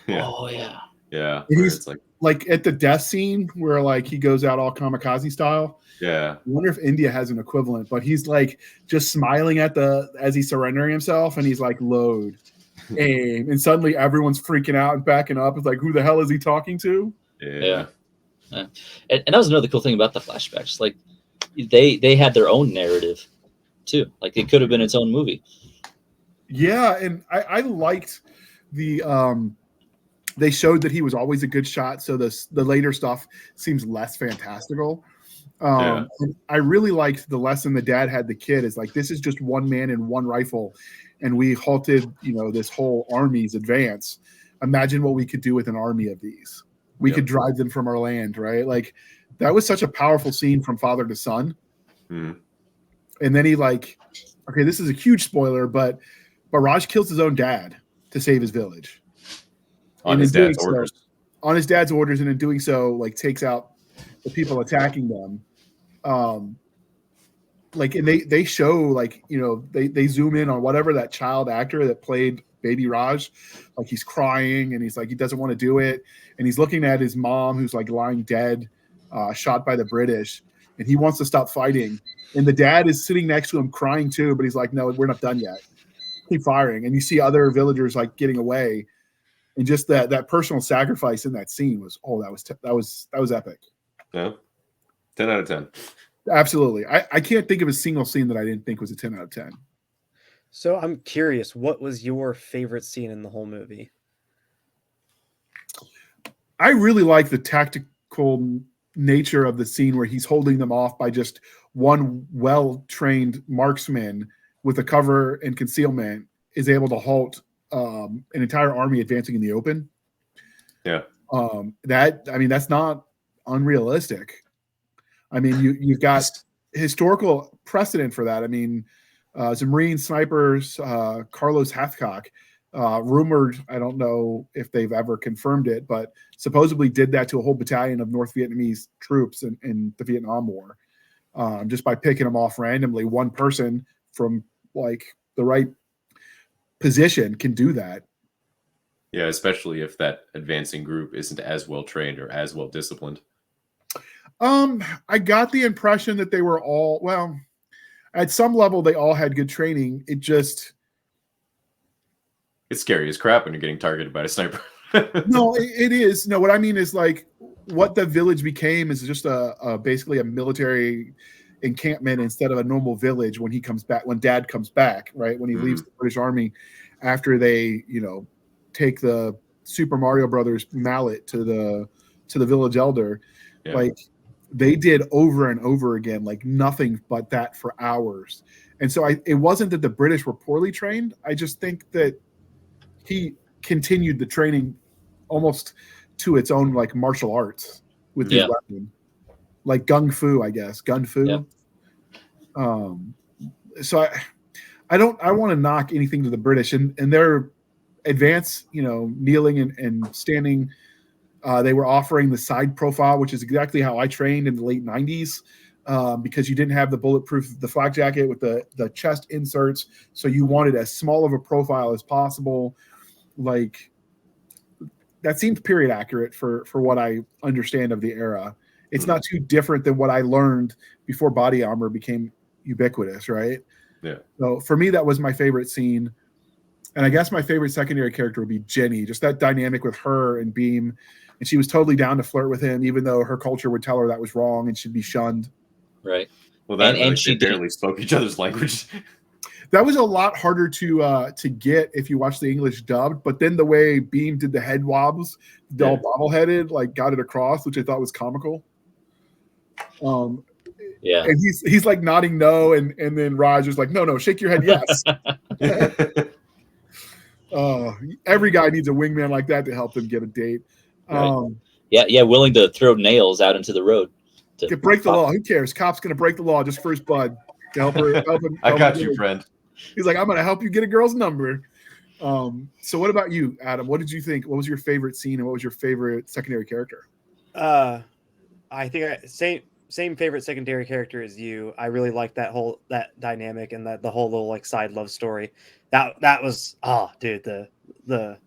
Yeah. Oh yeah. Yeah. He's like at the death scene where like he goes out all kamikaze style. Yeah. I wonder if India has an equivalent, but he's like just smiling as he's surrendering himself, and he's like, load, aim, and suddenly everyone's freaking out and backing up. It's like, who the hell is he talking to? Yeah. And that was another cool thing about the flashbacks. Like, they had their own narrative too. Like, it could have been its own movie. Yeah, and I liked the they showed that he was always a good shot, so the later stuff seems less fantastical. And I really liked the lesson the dad had the kid is like, this is just one man and one rifle, and we halted this whole army's advance. Imagine what we could do with an army of these. We could drive them from our land, right? Like, that was such a powerful scene from father to son. And then he okay, this is a huge spoiler, but Raj kills his own dad to save his village. On his dad's orders. On his dad's orders, and in doing so, like, takes out the people attacking them. And they show, like, they zoom in on whatever that child actor that played baby Raj, like, he's crying and he's like, he doesn't want to do it. And he's looking at his mom who's like lying dead, shot by the British, and he wants to stop fighting. And the dad is sitting next to him crying too, but he's like, no, we're not done yet. Keep firing. And you see other villagers like getting away. And just that personal sacrifice in that scene was, that was epic. Yeah. 10 out of 10. Absolutely. I can't think of a single scene that I didn't think was a 10 out of 10. So I'm curious, what was your favorite scene in the whole movie? I really like the tactical nature of the scene where he's holding them off by just one well-trained marksman with a cover and concealment is able to halt an entire army advancing in the open. Yeah. That's not unrealistic. I mean, you've got historical precedent for that. I mean, Zamreen snipers, Carlos Hathcock, rumored, I don't know if they've ever confirmed it, but supposedly did that to a whole battalion of North Vietnamese troops in the Vietnam War, just by picking them off randomly. One person from like the right position can do that. Yeah, especially if that advancing group isn't as well trained or as well disciplined. I got the impression that they were all, well, at some level they all had good training. It's scary as crap when you're getting targeted by a sniper. No, it is. No, what I mean is, like, what the village became is just basically a military encampment instead of a normal village when he comes back, when dad comes back, right? When he leaves the British Army after they, take the Super Mario Brothers mallet to the village elder. Yeah. Like, they did over and over again, like nothing but that for hours. And so it wasn't that the British were poorly trained. I just think that he continued the training almost to its own, like, martial arts with his weapon, like gung fu, I guess, gun fu. Yeah. So I want to knock anything to the British and their advance, kneeling and standing. They were offering the side profile, which is exactly how I trained in the late 90s, because you didn't have the bulletproof, the flak jacket with the chest inserts. So you wanted as small of a profile as possible. Like, that seemed period accurate for what I understand of the era. It's not too different than what I learned before body armor became ubiquitous, right? Yeah. So for me, that was my favorite scene. And I guess my favorite secondary character would be Jenny, just that dynamic with her and Beam. And she was totally down to flirt with him, even though her culture would tell her that was wrong and should be shunned. Right. Well, and she barely spoke each other's language. That was a lot harder to get if you watch the English dubbed. But then the way Beam did the head wobbles, all bobbleheaded, like, got it across, which I thought was comical. Yeah. And he's like nodding no, and then Raj was like, no, shake your head yes. every guy needs a wingman like that to help them get a date. Right. Yeah, willing to throw nails out into the road. To break the law. Who cares? Cop's going to break the law just for his bud to help her. I got you, friend. He's like, I'm going to help you get a girl's number. So what about you, Adam? What did you think? What was your favorite scene and what was your favorite secondary character? I think same favorite secondary character as you. I really liked that dynamic and the whole little like side love story. That was dude, the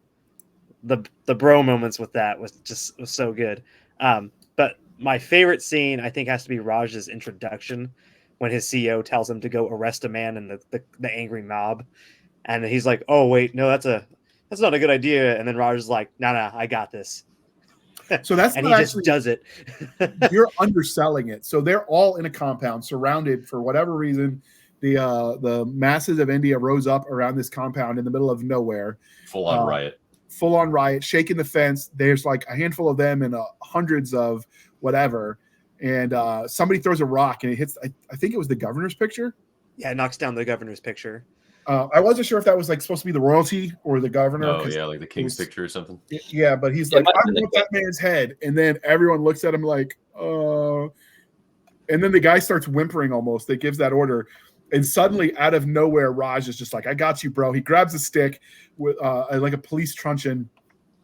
bro moments with that was so good. But my favorite scene I think has to be Raj's introduction when his CEO tells him to go arrest a man in the angry mob, and he's like, "Oh wait, no, that's not a good idea." And then Raj is like, "No, I got this." So that's and he just does it. You're underselling it. So they're all in a compound, surrounded for whatever reason. The masses of India rose up around this compound in the middle of nowhere. Full on riot, shaking the fence. There's like a handful of them and hundreds of whatever. And somebody throws a rock and it hits. I think it was the governor's picture. Yeah, it knocks down the governor's picture. I wasn't sure if that was like supposed to be the royalty or the governor. Oh yeah, like the king's picture or something. Yeah, but he's like, I want that man's head, and then everyone looks at him like, and then the guy starts whimpering almost. That gives that order, and suddenly out of nowhere, Raj is just like, I got you, bro. He grabs a stick with like a police truncheon.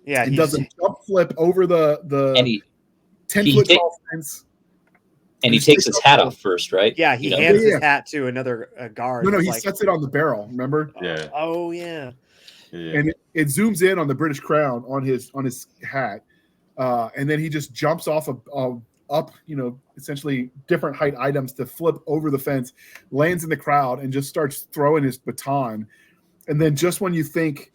Yeah, he does a jump flip over the 10-foot tall fence. And he takes his hat off first, right? Yeah, he hands his hat to another guard. No, he sets it on the barrel. Remember? Yeah. Oh yeah. And it zooms in on the British crown on his hat, and then he just jumps off up, essentially different height items to flip over the fence, lands in the crowd, and just starts throwing his baton. And then just when you think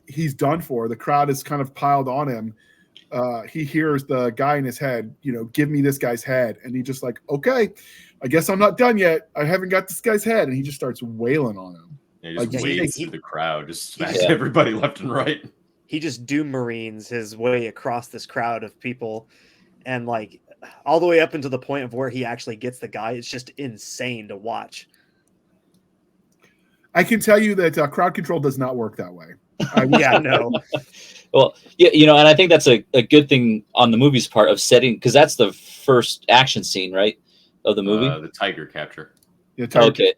he's done for, the crowd is kind of piled on him. He hears the guy in his head, give me this guy's head. And he just like, okay, I guess I'm not done yet. I haven't got this guy's head. And he just starts wailing on him. Yeah, he just wades through the crowd, just smacks everybody left and right. He just Doom Marines his way across this crowd of people. And like all the way up into the point of where he actually gets the guy. It's just insane to watch. I can tell you that crowd control does not work that way. No. Well, yeah, and I think that's a good thing on the movie's part of setting, because that's the first action scene, right, of the movie? The tiger capture. Yeah, okay.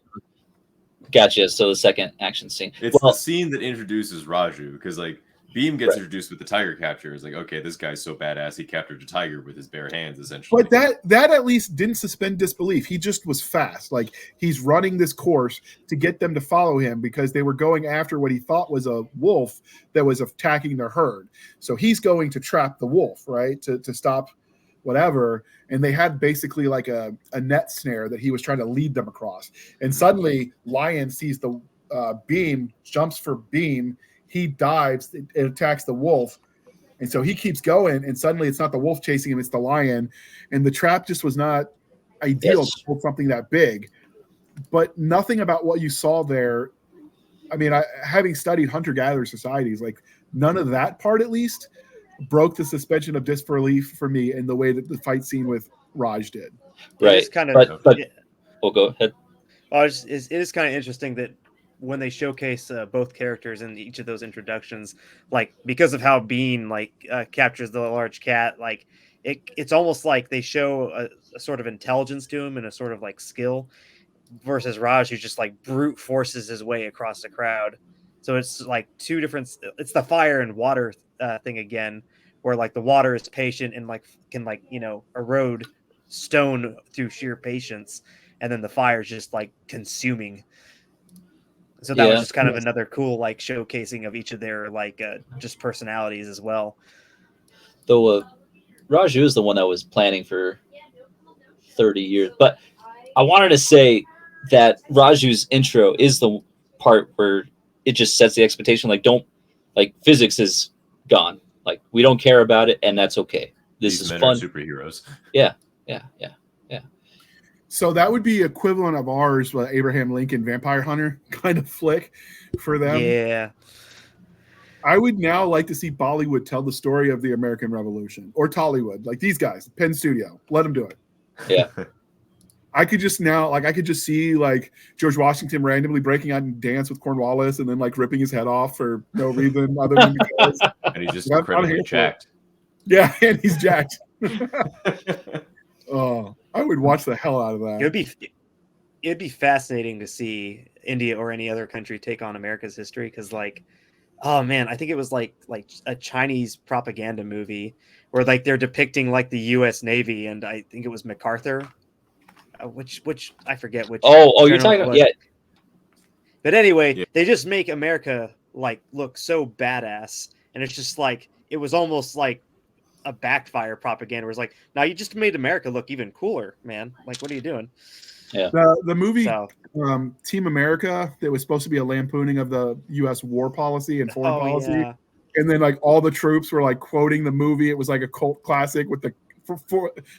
Gotcha. So the second action scene. It's the scene that introduces Raju, because like Beam gets introduced with the tiger capture. It's like, okay, this guy's so badass, he captured a tiger with his bare hands, essentially. But that at least didn't suspend disbelief. He just was fast. Like, he's running this course to get them to follow him because they were going after what he thought was a wolf that was attacking their herd. So he's going to trap the wolf, right, to stop whatever. And they had basically like a net snare that he was trying to lead them across. And suddenly Lion sees the Beam, jumps for Beam. He dives, it attacks the wolf. And so he keeps going, and suddenly it's not the wolf chasing him, it's the lion. And the trap just was not ideal to hold something that big. But nothing about what you saw there, I mean, having studied hunter-gatherer societies, like none of that part at least broke the suspension of disbelief for me in the way that the fight scene with Raj did. Right. But go ahead. Well, it is kind of interesting that when they showcase both characters in each of those introductions, like because of how Bean captures the large cat, like it's almost like they show a sort of intelligence to him and a sort of like skill, versus Raj, who just like brute forces his way across the crowd. So it's like two different. It's the fire and water thing again, where like the water is patient and like can erode stone through sheer patience, and then the fire is just like consuming. So that was just kind of another cool like showcasing of each of their just personalities as well. Though Raju is the one that was planning for 30 years. But I wanted to say that Raju's intro is the part where it just sets the expectation. Physics is gone. Like, we don't care about it, and that's okay. These men fun. Are superheroes. Yeah. So that would be equivalent of ours, Abraham Lincoln Vampire Hunter kind of flick for them. Yeah. I would now like to see Bollywood tell the story of the American Revolution, or Tollywood, like these guys, Penn Studio. Let them do it. Yeah. I could just now, like, I could just see like George Washington randomly breaking out and dance with Cornwallis and then like ripping his head off for no reason other than because. And he's just I'm incredibly here for it. jacked. Yeah, and he's jacked. Oh, I would watch the hell out of that. It'd be fascinating to see India or any other country take on America's history, because like, oh man, I think it was like a Chinese propaganda movie where like they're depicting like the U.S. Navy, and I think it was MacArthur, which I forget which. Oh, you're general talking it about, was. yeah. But anyway, Yeah. they just make America like look so badass, and it's just like it was almost like a backfire propaganda. Where it's like, now you just made America look even cooler, man. Like, what are you doing? The movie So, Team America, that was supposed to be a lampooning of the U.S. war policy and foreign policy, yeah. and then like all the troops were like quoting the movie. It was like a cult classic with the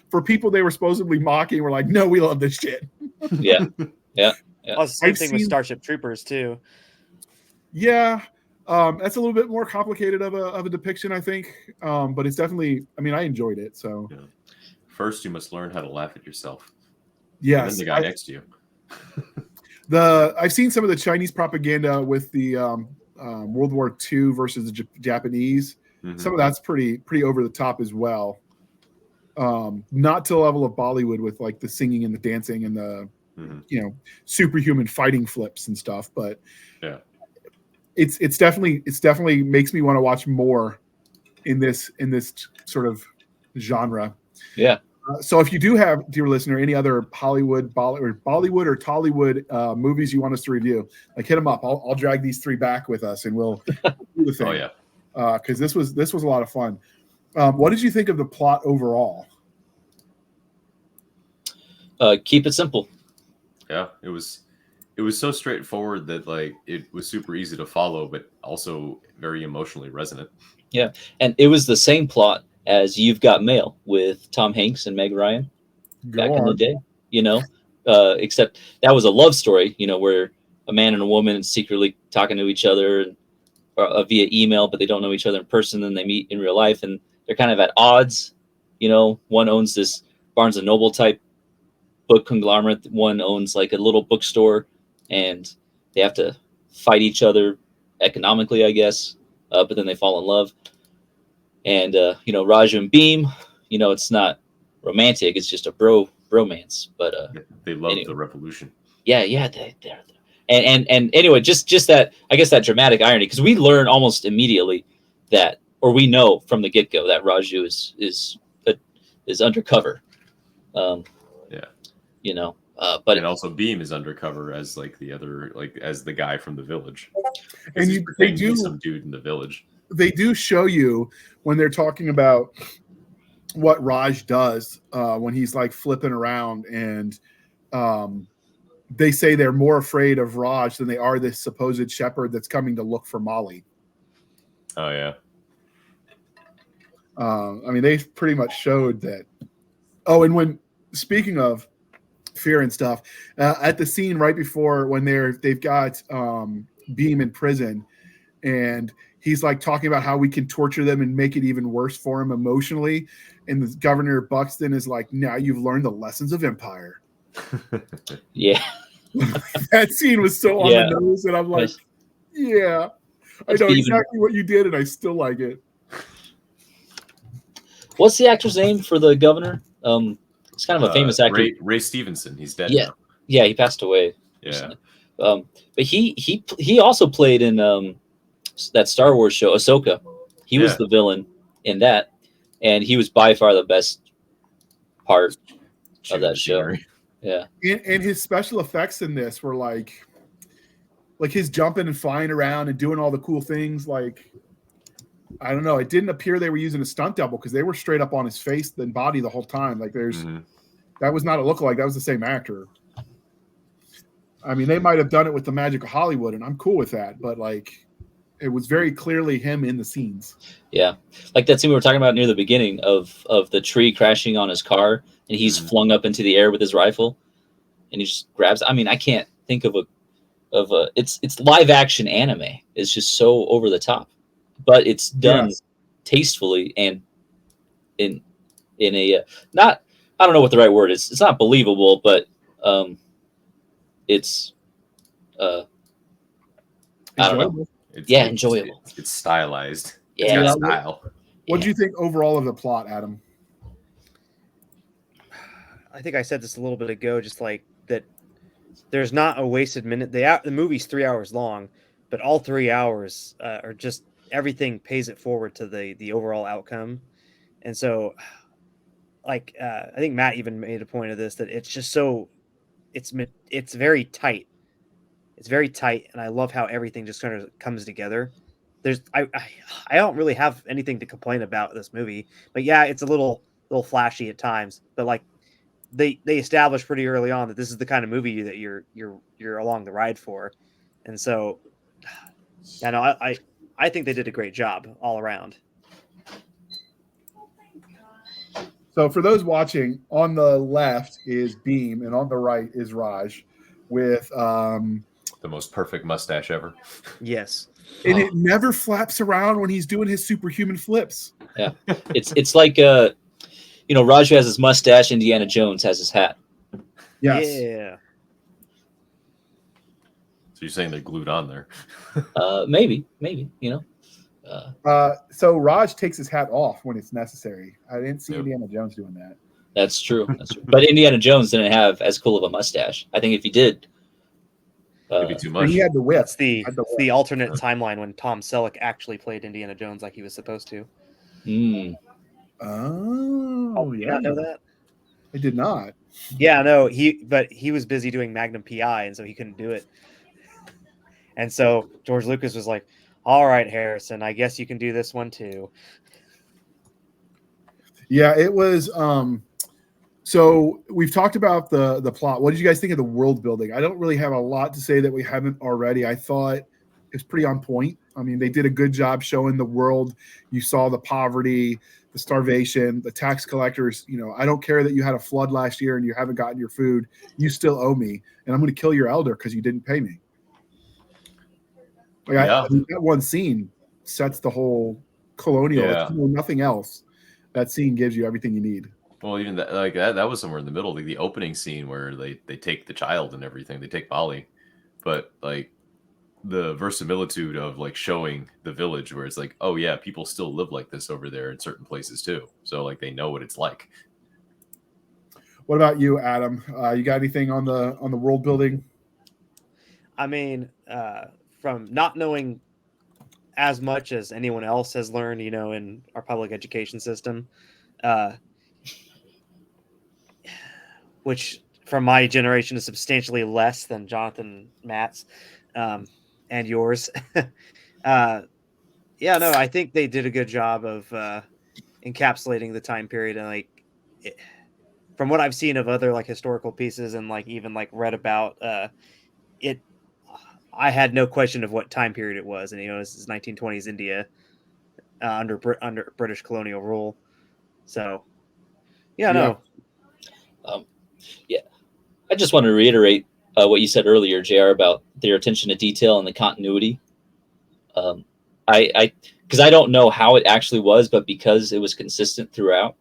for people they were supposedly mocking. Were like, no, we love this shit. Yeah. Yeah. Oh, same I've thing with seen- Starship Troopers too. Yeah, that's a little bit more complicated of a depiction, I think. But it's definitely. I mean, I enjoyed it. So Yeah. First, you must learn how to laugh at yourself. yes, And then the guy next to you. I've seen some of the Chinese propaganda with the World War II versus the Japanese. Mhm. Some of that's pretty over the top as well. Not to the level of Bollywood with like the singing and the dancing and the Mhm. Superhuman fighting flips and stuff, but Yeah. it's definitely makes me want to watch more in this sort of genre. Yeah. So if you do have, dear listener, any other Bollywood or Tollywood movies you want us to review, like hit them up. I'll drag these 3 back with us and we'll do the thing. Oh yeah. Because this was a lot of fun. What did you think of the plot overall? Keep it simple. Yeah, it was so straightforward that like it was super easy to follow, but also very emotionally resonant. And it was the same plot as You've Got Mail with Tom Hanks and Meg Ryan back in the day, except that was a love story, where a man and a woman secretly talking to each other via email, but they don't know each other in person. Then they meet in real life and they're kind of at odds. One owns this Barnes and Noble type book conglomerate. One owns like a little bookstore, and they have to fight each other economically, I guess. But then they fall in love. And Raju and Beam, it's not romantic; it's just a bromance. But They love anyway. the revolution. Yeah, they're and anyway, just that, I guess, that dramatic irony, because we learn almost immediately that, or we know from the get go that Raju is undercover. But And also Beam is undercover as like the other, like as the guy from the village. And He's they pretending to be do some dude in the village. They do show you when they're talking about what Raj does when he's like flipping around, and they say they're more afraid of Raj than they are this supposed shepherd that's coming to look for Molly. Oh yeah. I mean, they pretty much showed that. Oh, and when speaking of fear and stuff, at the scene right before when they've got Beam in prison, and he's like talking about how we can torture them and make it even worse for him emotionally, and the Governor Buxton is like, "Now you've learned the lessons of empire." yeah, That scene was so on the nose, and I'm like, Yes. "Yeah, I It's know even- exactly what you did, and I still like it." What's the actor's name for the governor? It's kind of a famous actor. Ray Stevenson. He's dead Yeah. now. Yeah, he passed away. Yeah. recently. But he also played in that Star Wars show, Ahsoka. He was Yeah. the villain in that, and he was by far the best part of that show. Scenery. Yeah, And his special effects in this were like his jumping and flying around and doing all the cool things. Like, I don't know, it didn't appear they were using a stunt double, because they were straight up on his face and body the whole time. Like, that was not a lookalike. That was the same actor. I mean, they might have done it with the magic of Hollywood, and I'm cool with that. But like, it was very clearly him in the scenes. yeah. Like that scene we were talking about near the beginning of the tree crashing on his car, and he's flung up into the air with his rifle, and he just grabs. I mean, I can't think of a. It's live action anime. It's just so over the top, but it's done tastefully and in a not. I don't know what the right word is. It's not believable, but It's I don't know. Enjoyable. Enjoyable. It's stylized. Yeah. It's got Yeah. style. What do you think overall of the plot, Adam? I think I said this a little bit ago, just like that. There's not a wasted minute. The movie's 3 hours long, but all 3 hours are just everything pays it forward to the overall outcome. And so, like I think Matt even made a point of this, that it's just so it's very tight. It's very tight, and I love how everything just kind of comes together. I don't really have anything to complain about this movie, but yeah, it's a little flashy at times, but like they established pretty early on that this is the kind of movie that you're along the ride for, and so yeah, no, I think they did a great job all around. So for those watching, on the left is Beam, and on the right is Raj, with The most perfect mustache ever. Yes, and it never flaps around when he's doing his superhuman flips. Yeah, it's like Raj has his mustache, Indiana Jones has his hat. Yes. yeah. So you're saying they're glued on there? Maybe, So Raj takes his hat off when it's necessary. I didn't see Indiana Jones doing that. That's true. But Indiana Jones didn't have as cool of a mustache. I think if he did, Maybe too much. He had the whip. That's the alternate timeline when Tom Selleck actually played Indiana Jones like he was supposed to. Oh, Did you yeah. not know that? I did not. Yeah, no, he was busy doing Magnum PI, and so he couldn't do it. And so George Lucas was like, "All right, Harrison, I guess you can do this one too." Yeah, it was. So we've talked about the plot. What did you guys think of the world building? I don't really have a lot to say that we haven't already. I thought it was pretty on point. I mean, they did a good job showing the world. You saw the poverty, the starvation, the tax collectors. I don't care that you had a flood last year and you haven't gotten your food. You still owe me, and I'm going to kill your elder because you didn't pay me. I mean, that one scene sets the whole colonial. Yeah. Nothing else. That scene gives you everything you need. Well, even that was somewhere in the middle, like the opening scene where they take the child and everything. They take Molly, but like the verisimilitude of like showing the village where it's like, oh yeah, people still live like this over there in certain places too. So like they know what it's like. What about you, Adam? You got anything on the world building? I mean, from not knowing as much as anyone else has learned, in our public education system, which from my generation is substantially less than Jonathan, Matt's, and yours. I think they did a good job of encapsulating the time period, and from what I've seen of other like historical pieces and like even like read about it, I had no question of what time period it was, and this is 1920s India under British colonial rule. So, no. I just want to reiterate what you said earlier, JR, about their attention to detail and the continuity. Because I don't know how it actually was, but because it was consistent throughout,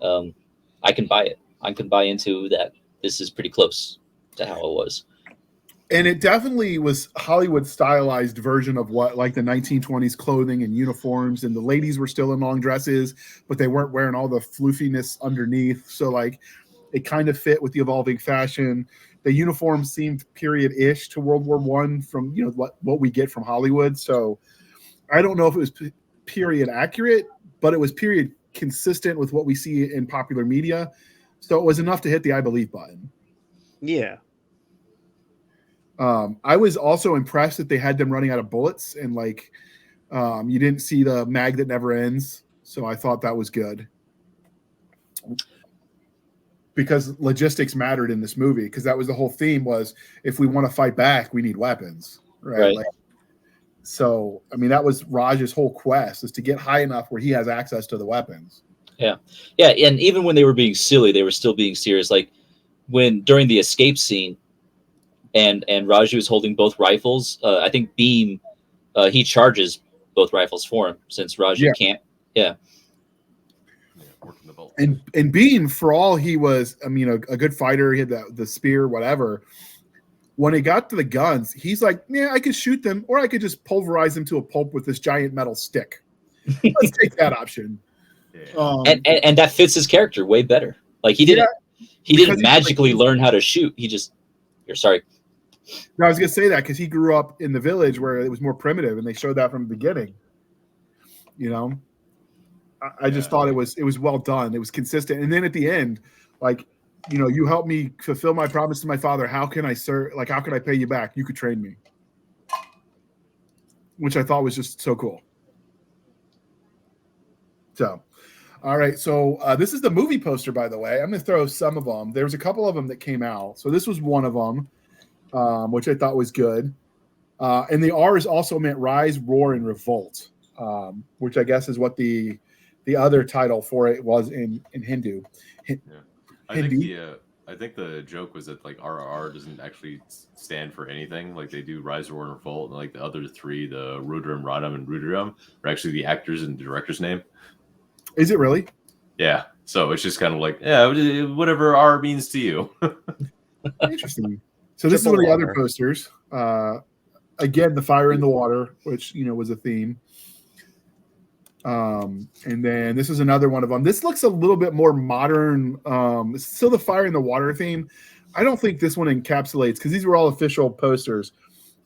I can buy it. I can buy into that. This is pretty close to how it was. And it definitely was Hollywood stylized version of what like the 1920s clothing and uniforms, and the ladies were still in long dresses, but they weren't wearing all the floofiness underneath. So like it kind of fit with the evolving fashion. The uniform seemed period-ish to World War I from what we get from Hollywood. So I don't know if it was period accurate, but it was period consistent with what we see in popular media. So it was enough to hit the I believe button. Yeah. I was also impressed that they had them running out of bullets, and you didn't see the mag that never ends. So I thought that was good, because logistics mattered in this movie, because that was the whole theme, was if we want to fight back, we need weapons. Right. So, I mean, that was Raj's whole quest, is to get high enough where he has access to the weapons. Yeah. Yeah. And even when they were being silly, they were still being serious. Like during the escape scene, and Raju is holding both rifles. I think Beam, he charges both rifles for him, since Raju can't. Yeah. Working the And Beam, for all he was, I mean, a good fighter, he had the spear, whatever. When it got to the guns, he's like, yeah, I could shoot them, or I could just pulverize them to a pulp with this giant metal stick. Let's take that option. Yeah. And that fits his character way better. Like he didn't magically learn how to shoot. He just, you're sorry. No, I was gonna say that because he grew up in the village where it was more primitive, and they showed that from the beginning. You know, I just thought it was well done. It was consistent, and then at the end, like, you know, you helped me fulfill my promise to my father. How can I serve? Like, how can I pay you back? You could train me, which I thought was just so cool. So, all right. So this is the movie poster, by the way. I'm going to throw some of them. There was a couple of them that came out. So this was one of them, which I thought was good. And the R's also meant Rise, Roar, and Revolt, which I guess is what the other title for it was in Hindu. I think the joke was that like RRR doesn't actually stand for anything. Like they do Rise, Roar, and Revolt, and like the other three, the Roudram Ranam and Rudhiram, are actually the actors and director's name. Is it really? Yeah. So it's just kind of like, yeah, whatever R means to you. Interesting. So this is one of the other posters. Again, the fire in the water, which, you know, was a theme. And then this is another one of them. This looks a little bit more modern. It's still the fire in the water theme. I don't think this one encapsulates, because these were all official posters.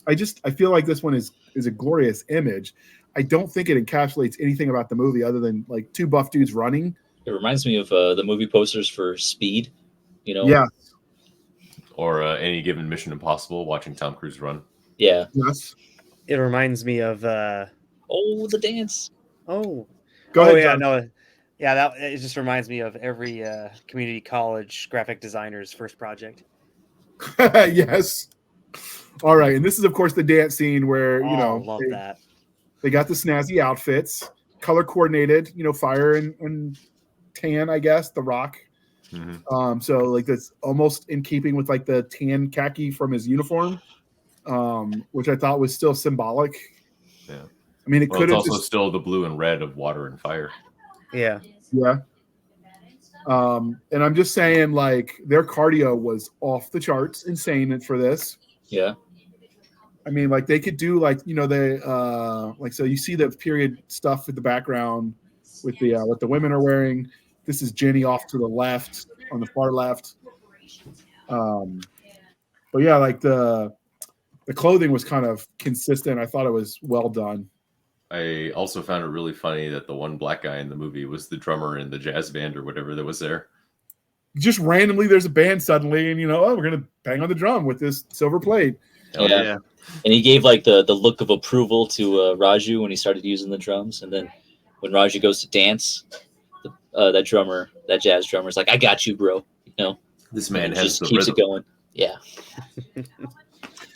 I feel like this one is a glorious image. I don't think it encapsulates anything about the movie other than like two buff dudes running. It reminds me of the movie posters for Speed, you know? Yeah. Or any given Mission Impossible, watching Tom Cruise run. Yeah. Yes. It reminds me of the dance. Go ahead, yeah, John. no. Yeah, that it just reminds me of every community college graphic designer's first project. Yes. All right. And this is, of course, the dance scene where, you know, love that. They got the snazzy outfits, color coordinated, you know, fire and tan, I guess, the Rock. Mm-hmm. So like that's almost in keeping with like the tan khaki from his uniform, which I thought was still symbolic. Yeah. I mean, it could have also still the blue and red of water and fire. Yeah. Yeah. And I'm just saying, like, their cardio was off the charts, insane for this. Yeah. I mean, like they could do like, you know, they like, so you see the period stuff in the background with the what the women are wearing. This is Jenny off to the left, on the far left. But yeah, like the clothing was kind of consistent. I thought it was well done. I also found it really funny that the one black guy in the movie was the drummer in the jazz band or whatever that was there. Just randomly, there's a band suddenly, and you know, oh, we're gonna bang on the drum with this silver plate. Yeah. And he gave like the look of approval to Raju when he started using the drums, and then when Raju goes to dance, that jazz drummer is like, "I got you, bro." You know, this man just keeps it going. Yeah.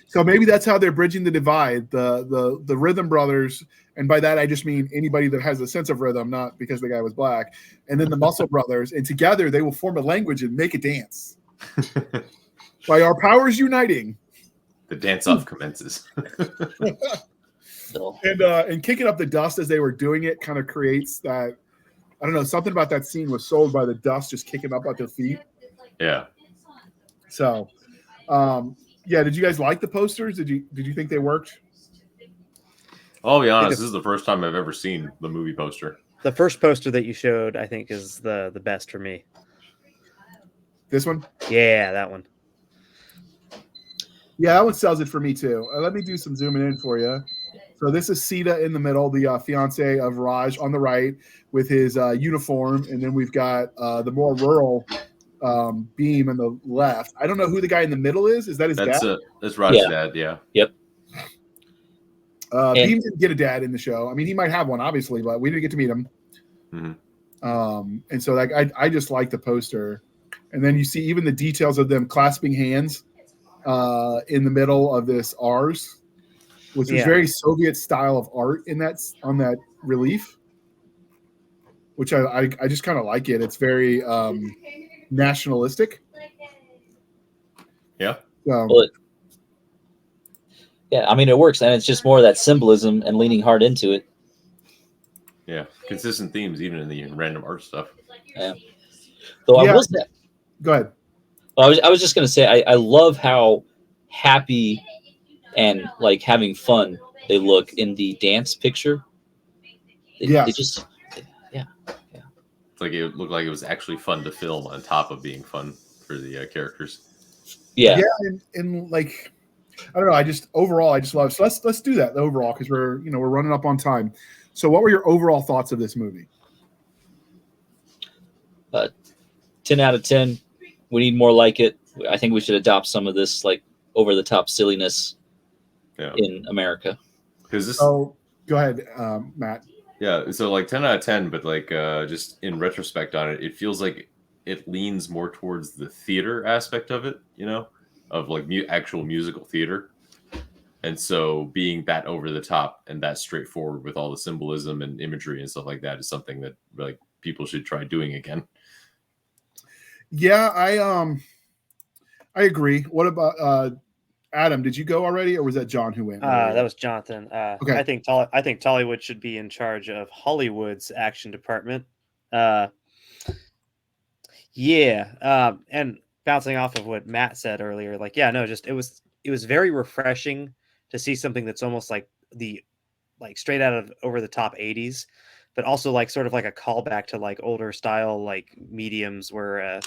So maybe that's how they're bridging the divide. The Rhythm Brothers, and by that I just mean anybody that has a sense of rhythm, not because the guy was black, and then the Muscle Brothers, and together they will form a language and make a dance. By our powers uniting, the dance-off commences. And kicking up the dust as they were doing it kind of creates that, I don't know, something about that scene was sold by the dust just kicking up at their feet. Yeah. So, yeah, did you guys like the posters? Did you think they worked? I'll be honest, this is the first time I've ever seen the movie poster. The first poster that you showed, I think, is the best for me. This one? Yeah, that one. Yeah, that one sells it for me too. Let me do some zooming in for you. So this is Sita in the middle, the fiance of Raj on the right with his uniform, and then we've got the more rural Beam on the left. I don't know who the guy in the middle is. Is that his dad? That's Raj's dad. Yeah. Yep. Beam didn't get a dad in the show. I mean, he might have one, obviously, but we didn't get to meet him. Mm-hmm. And so, like, I just like the poster, and then you see even the details of them clasping hands in the middle of this R's, which is very Soviet style of art in that on that relief, which I just kind of like it. It's very nationalistic. Yeah. Yeah, I mean, it works, and it's just more of that symbolism and leaning hard into it. Yeah, consistent themes even in the random art stuff. Yeah, Though Yeah. I will say, Go ahead. I was just gonna say I love how happy and like having fun they look in the dance picture. They Yes. just It's like it looked like it was actually fun to film on top of being fun for the characters. yeah. And like I don't know, I just love it. So let's do that overall because we're running up on time. So what were your overall thoughts of this movie? 10 out of 10. We need more like it. I think we should adopt some of this like over the top silliness in America. Because this. Oh, go ahead, Matt. Yeah, so like 10 out of 10, but like just in retrospect on it, it feels like it leans more towards the theater aspect of it, of like actual musical theater. And so being that over the top and that straightforward with all the symbolism and imagery and stuff like that is something that like people should try doing again. Yeah, I agree. What about Adam? Did you go already, or was that John who went? That was Jonathan. Okay. I think Tollywood should be in charge of Hollywood's action department. And bouncing off of what Matt said earlier, like, yeah, no, just it was very refreshing to see something that's almost like straight out of over the top 80s, but also like sort of like a callback to like older style like mediums where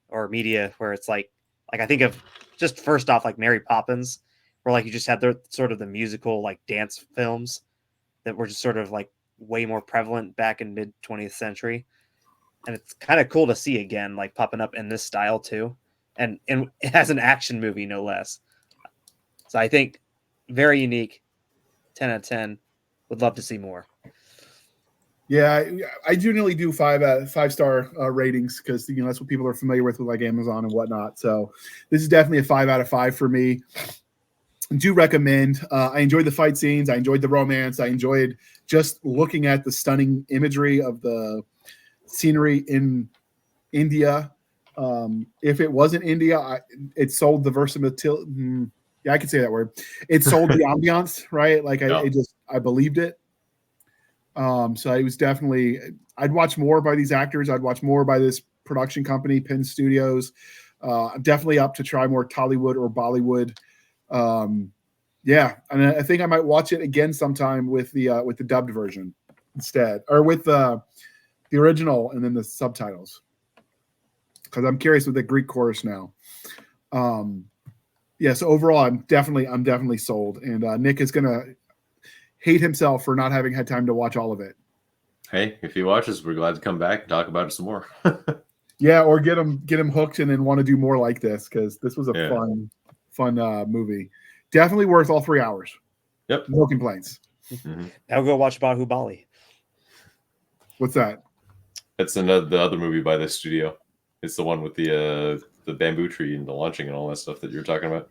or media where it's like I think of just first off like Mary Poppins, where like you just had the sort of the musical like dance films that were just sort of like way more prevalent back in mid 20th century. And it's kind of cool to see again, like popping up in this style too. And it has an action movie, no less. So I think very unique. 10 out of 10. Would love to see more. Yeah, I generally do 5-star ratings because that's what people are familiar with like Amazon and whatnot. So this is definitely a 5 out of 5 for me. I do recommend. I enjoyed the fight scenes. I enjoyed the romance. I enjoyed just looking at the stunning imagery of the scenery in India. If it wasn't India, it sold the versatility. Yeah, I could say that word. It sold the ambiance, right? Like I believed it. So I was definitely, I'd watch more by these actors. I'd watch more by this production company, Penn Studios. I'm definitely up to try more Tollywood or Bollywood. Yeah, and I think I might watch it again sometime with the dubbed version instead, or with the original and then the subtitles, because I'm curious with the Greek chorus now. Yeah, so overall, I'm definitely sold, and Nick is gonna hate himself for not having had time to watch all of it. Hey, if he watches, we're glad to come back and talk about it some more. Yeah, or get him hooked and then want to do more like this, because this was a fun movie. Definitely worth all 3 hours. Yep. No complaints. Mm-hmm. Now go watch Bahubali. What's that? That's the other movie by this studio. It's the one with the bamboo tree and the launching and all that stuff that you're talking about.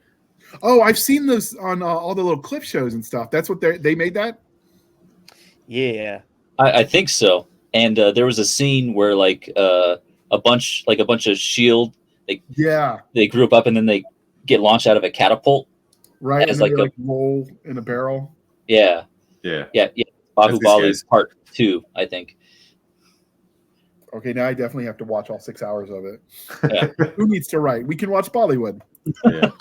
Oh, I've seen those on all the little clip shows and stuff. That's what they made that? Yeah. I think so. And there was a scene where like a bunch of S.H.I.E.L.D. They group up and then they get launched out of a catapult. Right, as and like they roll in a barrel. Yeah. Bahubali Part 2, I think. Okay, now I definitely have to watch all 6 hours of it. Yeah. Who needs to write? We can watch Bollywood. Yeah.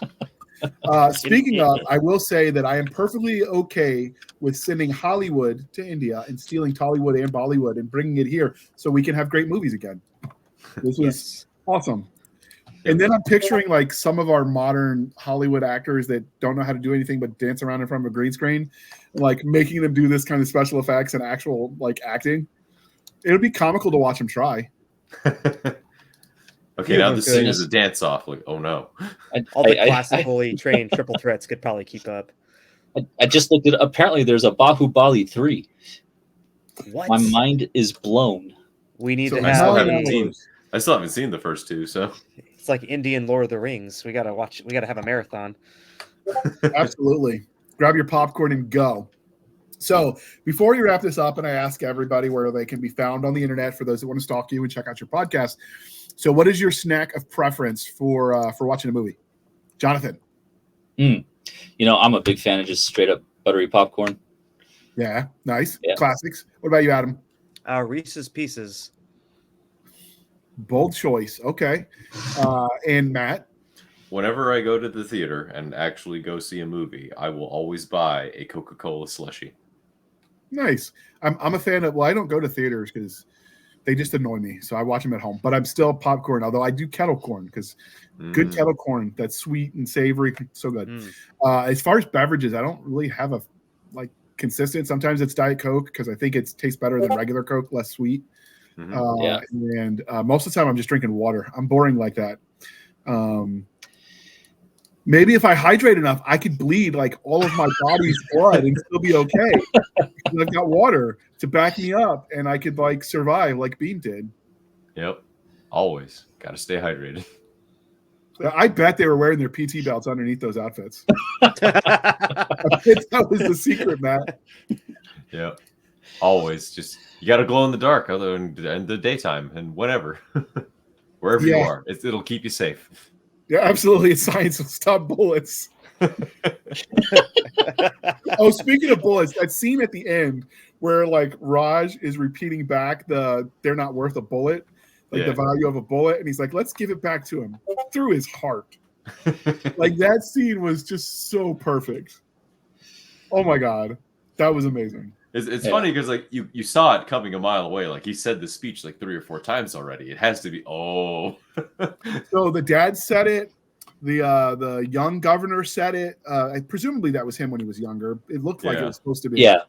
Speaking of, I will say that I am perfectly okay with sending Hollywood to India and stealing Tollywood and Bollywood and bringing it here so we can have great movies again. This was awesome. And then I'm picturing like some of our modern Hollywood actors that don't know how to do anything but dance around in front of a green screen, like making them do this kind of special effects and actual like acting. It would be comical to watch them try. Okay, now the scene is a dance off. Like, oh no! All the classically trained triple threats could probably keep up. I just looked at. Apparently, there's a Bahubali 3. What? My mind is blown. We need So to I have. still haven't seen the first two, so It's like Indian Lord of the Rings. We gotta watch. We gotta have a marathon. Absolutely. Grab your popcorn and go. So before we wrap this up, and I ask everybody where they can be found on the internet for those that want to stalk you and check out your podcast. So what is your snack of preference for watching a movie? Jonathan? I'm a big fan of just straight up buttery popcorn. Yeah, nice. Yeah. Classics. What about you, Adam? Reese's Pieces. Bold choice. Okay. And Matt? Whenever I go to the theater and actually go see a movie, I will always buy a Coca-Cola slushie. Nice. I'm a fan of, well, I don't go to theaters because they just annoy me. So I watch them at home. But I'm still popcorn, although I do kettle corn because good kettle corn, that's sweet and savory. So good. As far as beverages, I don't really have a consistent. Sometimes it's Diet Coke because I think it tastes better than regular Coke, less sweet. And most of the time I'm just drinking water. I'm boring like that. Maybe if I hydrate enough, I could bleed like all of my body's blood and still be okay. I've got water to back me up, and I could like survive like Bean did. Yep, always got to stay hydrated. I bet they were wearing their PT belts underneath those outfits. I bet that was the secret, Matt. Yep, always just you got to glow in the dark, other in the daytime and whatever, wherever you are, it'll keep you safe. Yeah, absolutely. Science will stop bullets. Oh, speaking of bullets, that scene at the end where like Raj is repeating back they're not worth a bullet, the value of a bullet, and he's like, let's give it back to him through his heart. Like that scene was just so perfect. Oh my God. That was amazing. It's funny because like you saw it coming a mile away. Like he said the speech like 3 or 4 times already. It has to be So the dad said it. The young governor said it. Presumably that was him when he was younger. It looked like it was supposed to be. Yeah.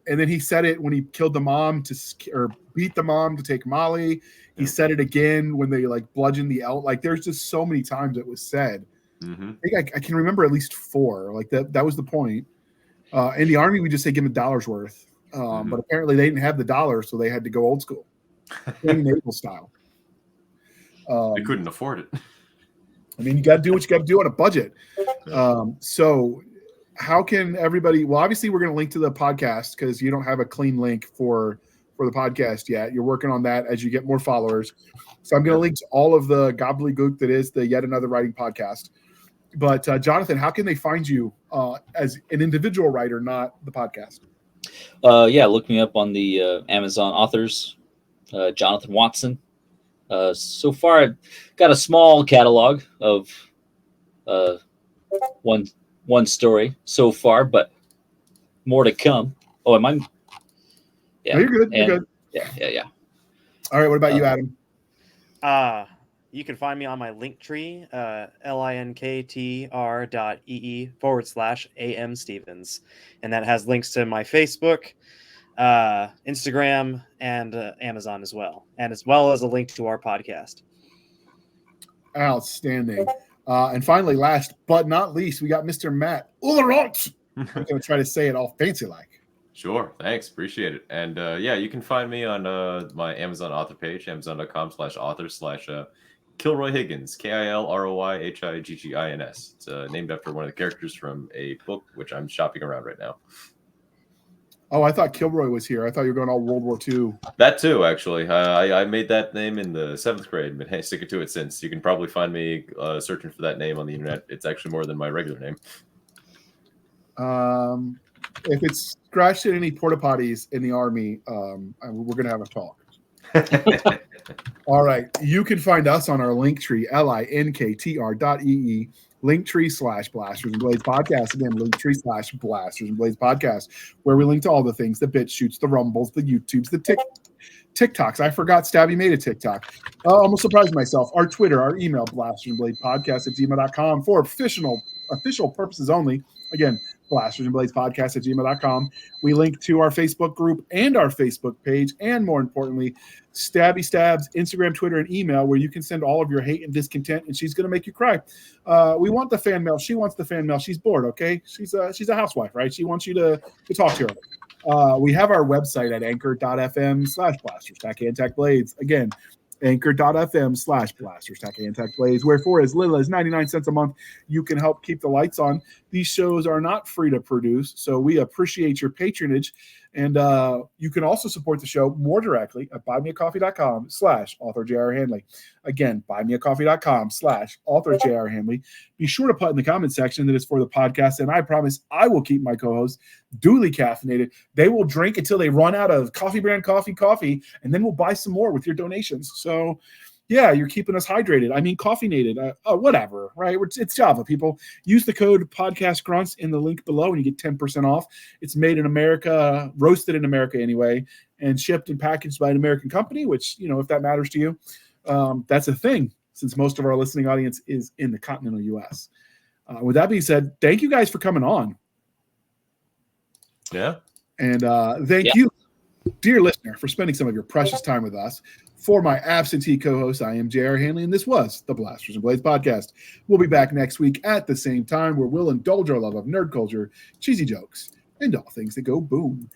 And then he said it when he killed the mom or beat the mom to take Molly. He said it again when they like bludgeoned the elk. Like there's just so many times it was said. I think I can remember at least 4. Like that was the point. In the Army, we just say give them $1 worth. But apparently they didn't have the dollar, so they had to go old school, naval style. They couldn't afford it. I mean, you got to do what you got to do on a budget. So how can everybody – well, obviously we're going to link to the podcast because you don't have a clean link for the podcast yet. You're working on that as you get more followers. So I'm going to link to all of the gobbledygook that is the Yet Another Writing podcast. But Jonathan, how can they find you as an individual writer, not the podcast? Look me up on the Amazon authors, Jonathan Watson. So far, I've got a small catalog of one story so far, but more to come. Oh, am I? Yeah, no, you're good. You're good. Yeah. All right. What about you, Adam? You can find me on my link tree, linktr.ee/AM Stevens. And that has links to my Facebook, Instagram, and Amazon as well as a link to our podcast. Outstanding. And finally, last but not least, we got Mr. Matt Ulleront. I'm going to try to say it all fancy like. Sure. Thanks. Appreciate it. And you can find me on my Amazon author page, amazon.com/author/ Kilroy Higgins, KILROYHIGGINS. It's named after one of the characters from a book, which I'm shopping around right now. Oh, I thought Kilroy was here. I thought you were going all World War II. That too, actually. I made that name in the 7th grade, but hey, sticking to it since. You can probably find me searching for that name on the internet. It's actually more than my regular name. If it's scratched in any porta potties in the Army, we're going to have a talk. All right. You can find us on our link tree, linktr.ee, linktree/Blasters and Blades podcast. Again, linktree/Blasters and Blades podcast, where we link to all the things, the bit shoots, the rumbles, the YouTubes, the TikToks. I forgot Stabby made a TikTok. Almost surprised myself. Our Twitter, our email, blastersandbladepodcast@gmail.com for official purposes only. Again, blastersandbladepodcast@gmail.com. We link to our Facebook group and our Facebook page, and more importantly, Stabby Stab's Instagram, Twitter, and email, where you can send all of your hate and discontent, and she's going to make you cry. We want the fan mail. She wants the fan mail. She's bored, okay? She's a housewife, right? She wants you to talk to her. We have our website at anchor.fm/blasters, Again, anchor.fm/blasters, where for as little as 99 cents a month, you can help keep the lights on. These shows are not free to produce, so we appreciate your patronage. And you can also support the show more directly at buymeacoffee.com/author J.R. Handley. Again, buymeacoffee.com/author J.R. Handley. Be sure to put in the comment section that it's for the podcast, and I promise I will keep my co-hosts duly caffeinated. They will drink until they run out of coffee brand coffee, and then we'll buy some more with your donations. So, yeah, you're keeping us hydrated. I mean, coffee-nated, whatever, right? It's Java, people. Use the code Podcast Grunts in the link below, and you get 10% off. It's made in America, roasted in America anyway, and shipped and packaged by an American company, which, if that matters to you, that's a thing, since most of our listening audience is in the continental U.S. With that being said, thank you guys for coming on. Yeah. And thank you, dear listener, for spending some of your precious time with us. For my absentee co-host, I am J.R. Handley, and this was the Blasters and Blades podcast. We'll be back next week at the same time, where we'll indulge our love of nerd culture, cheesy jokes, and all things that go boom.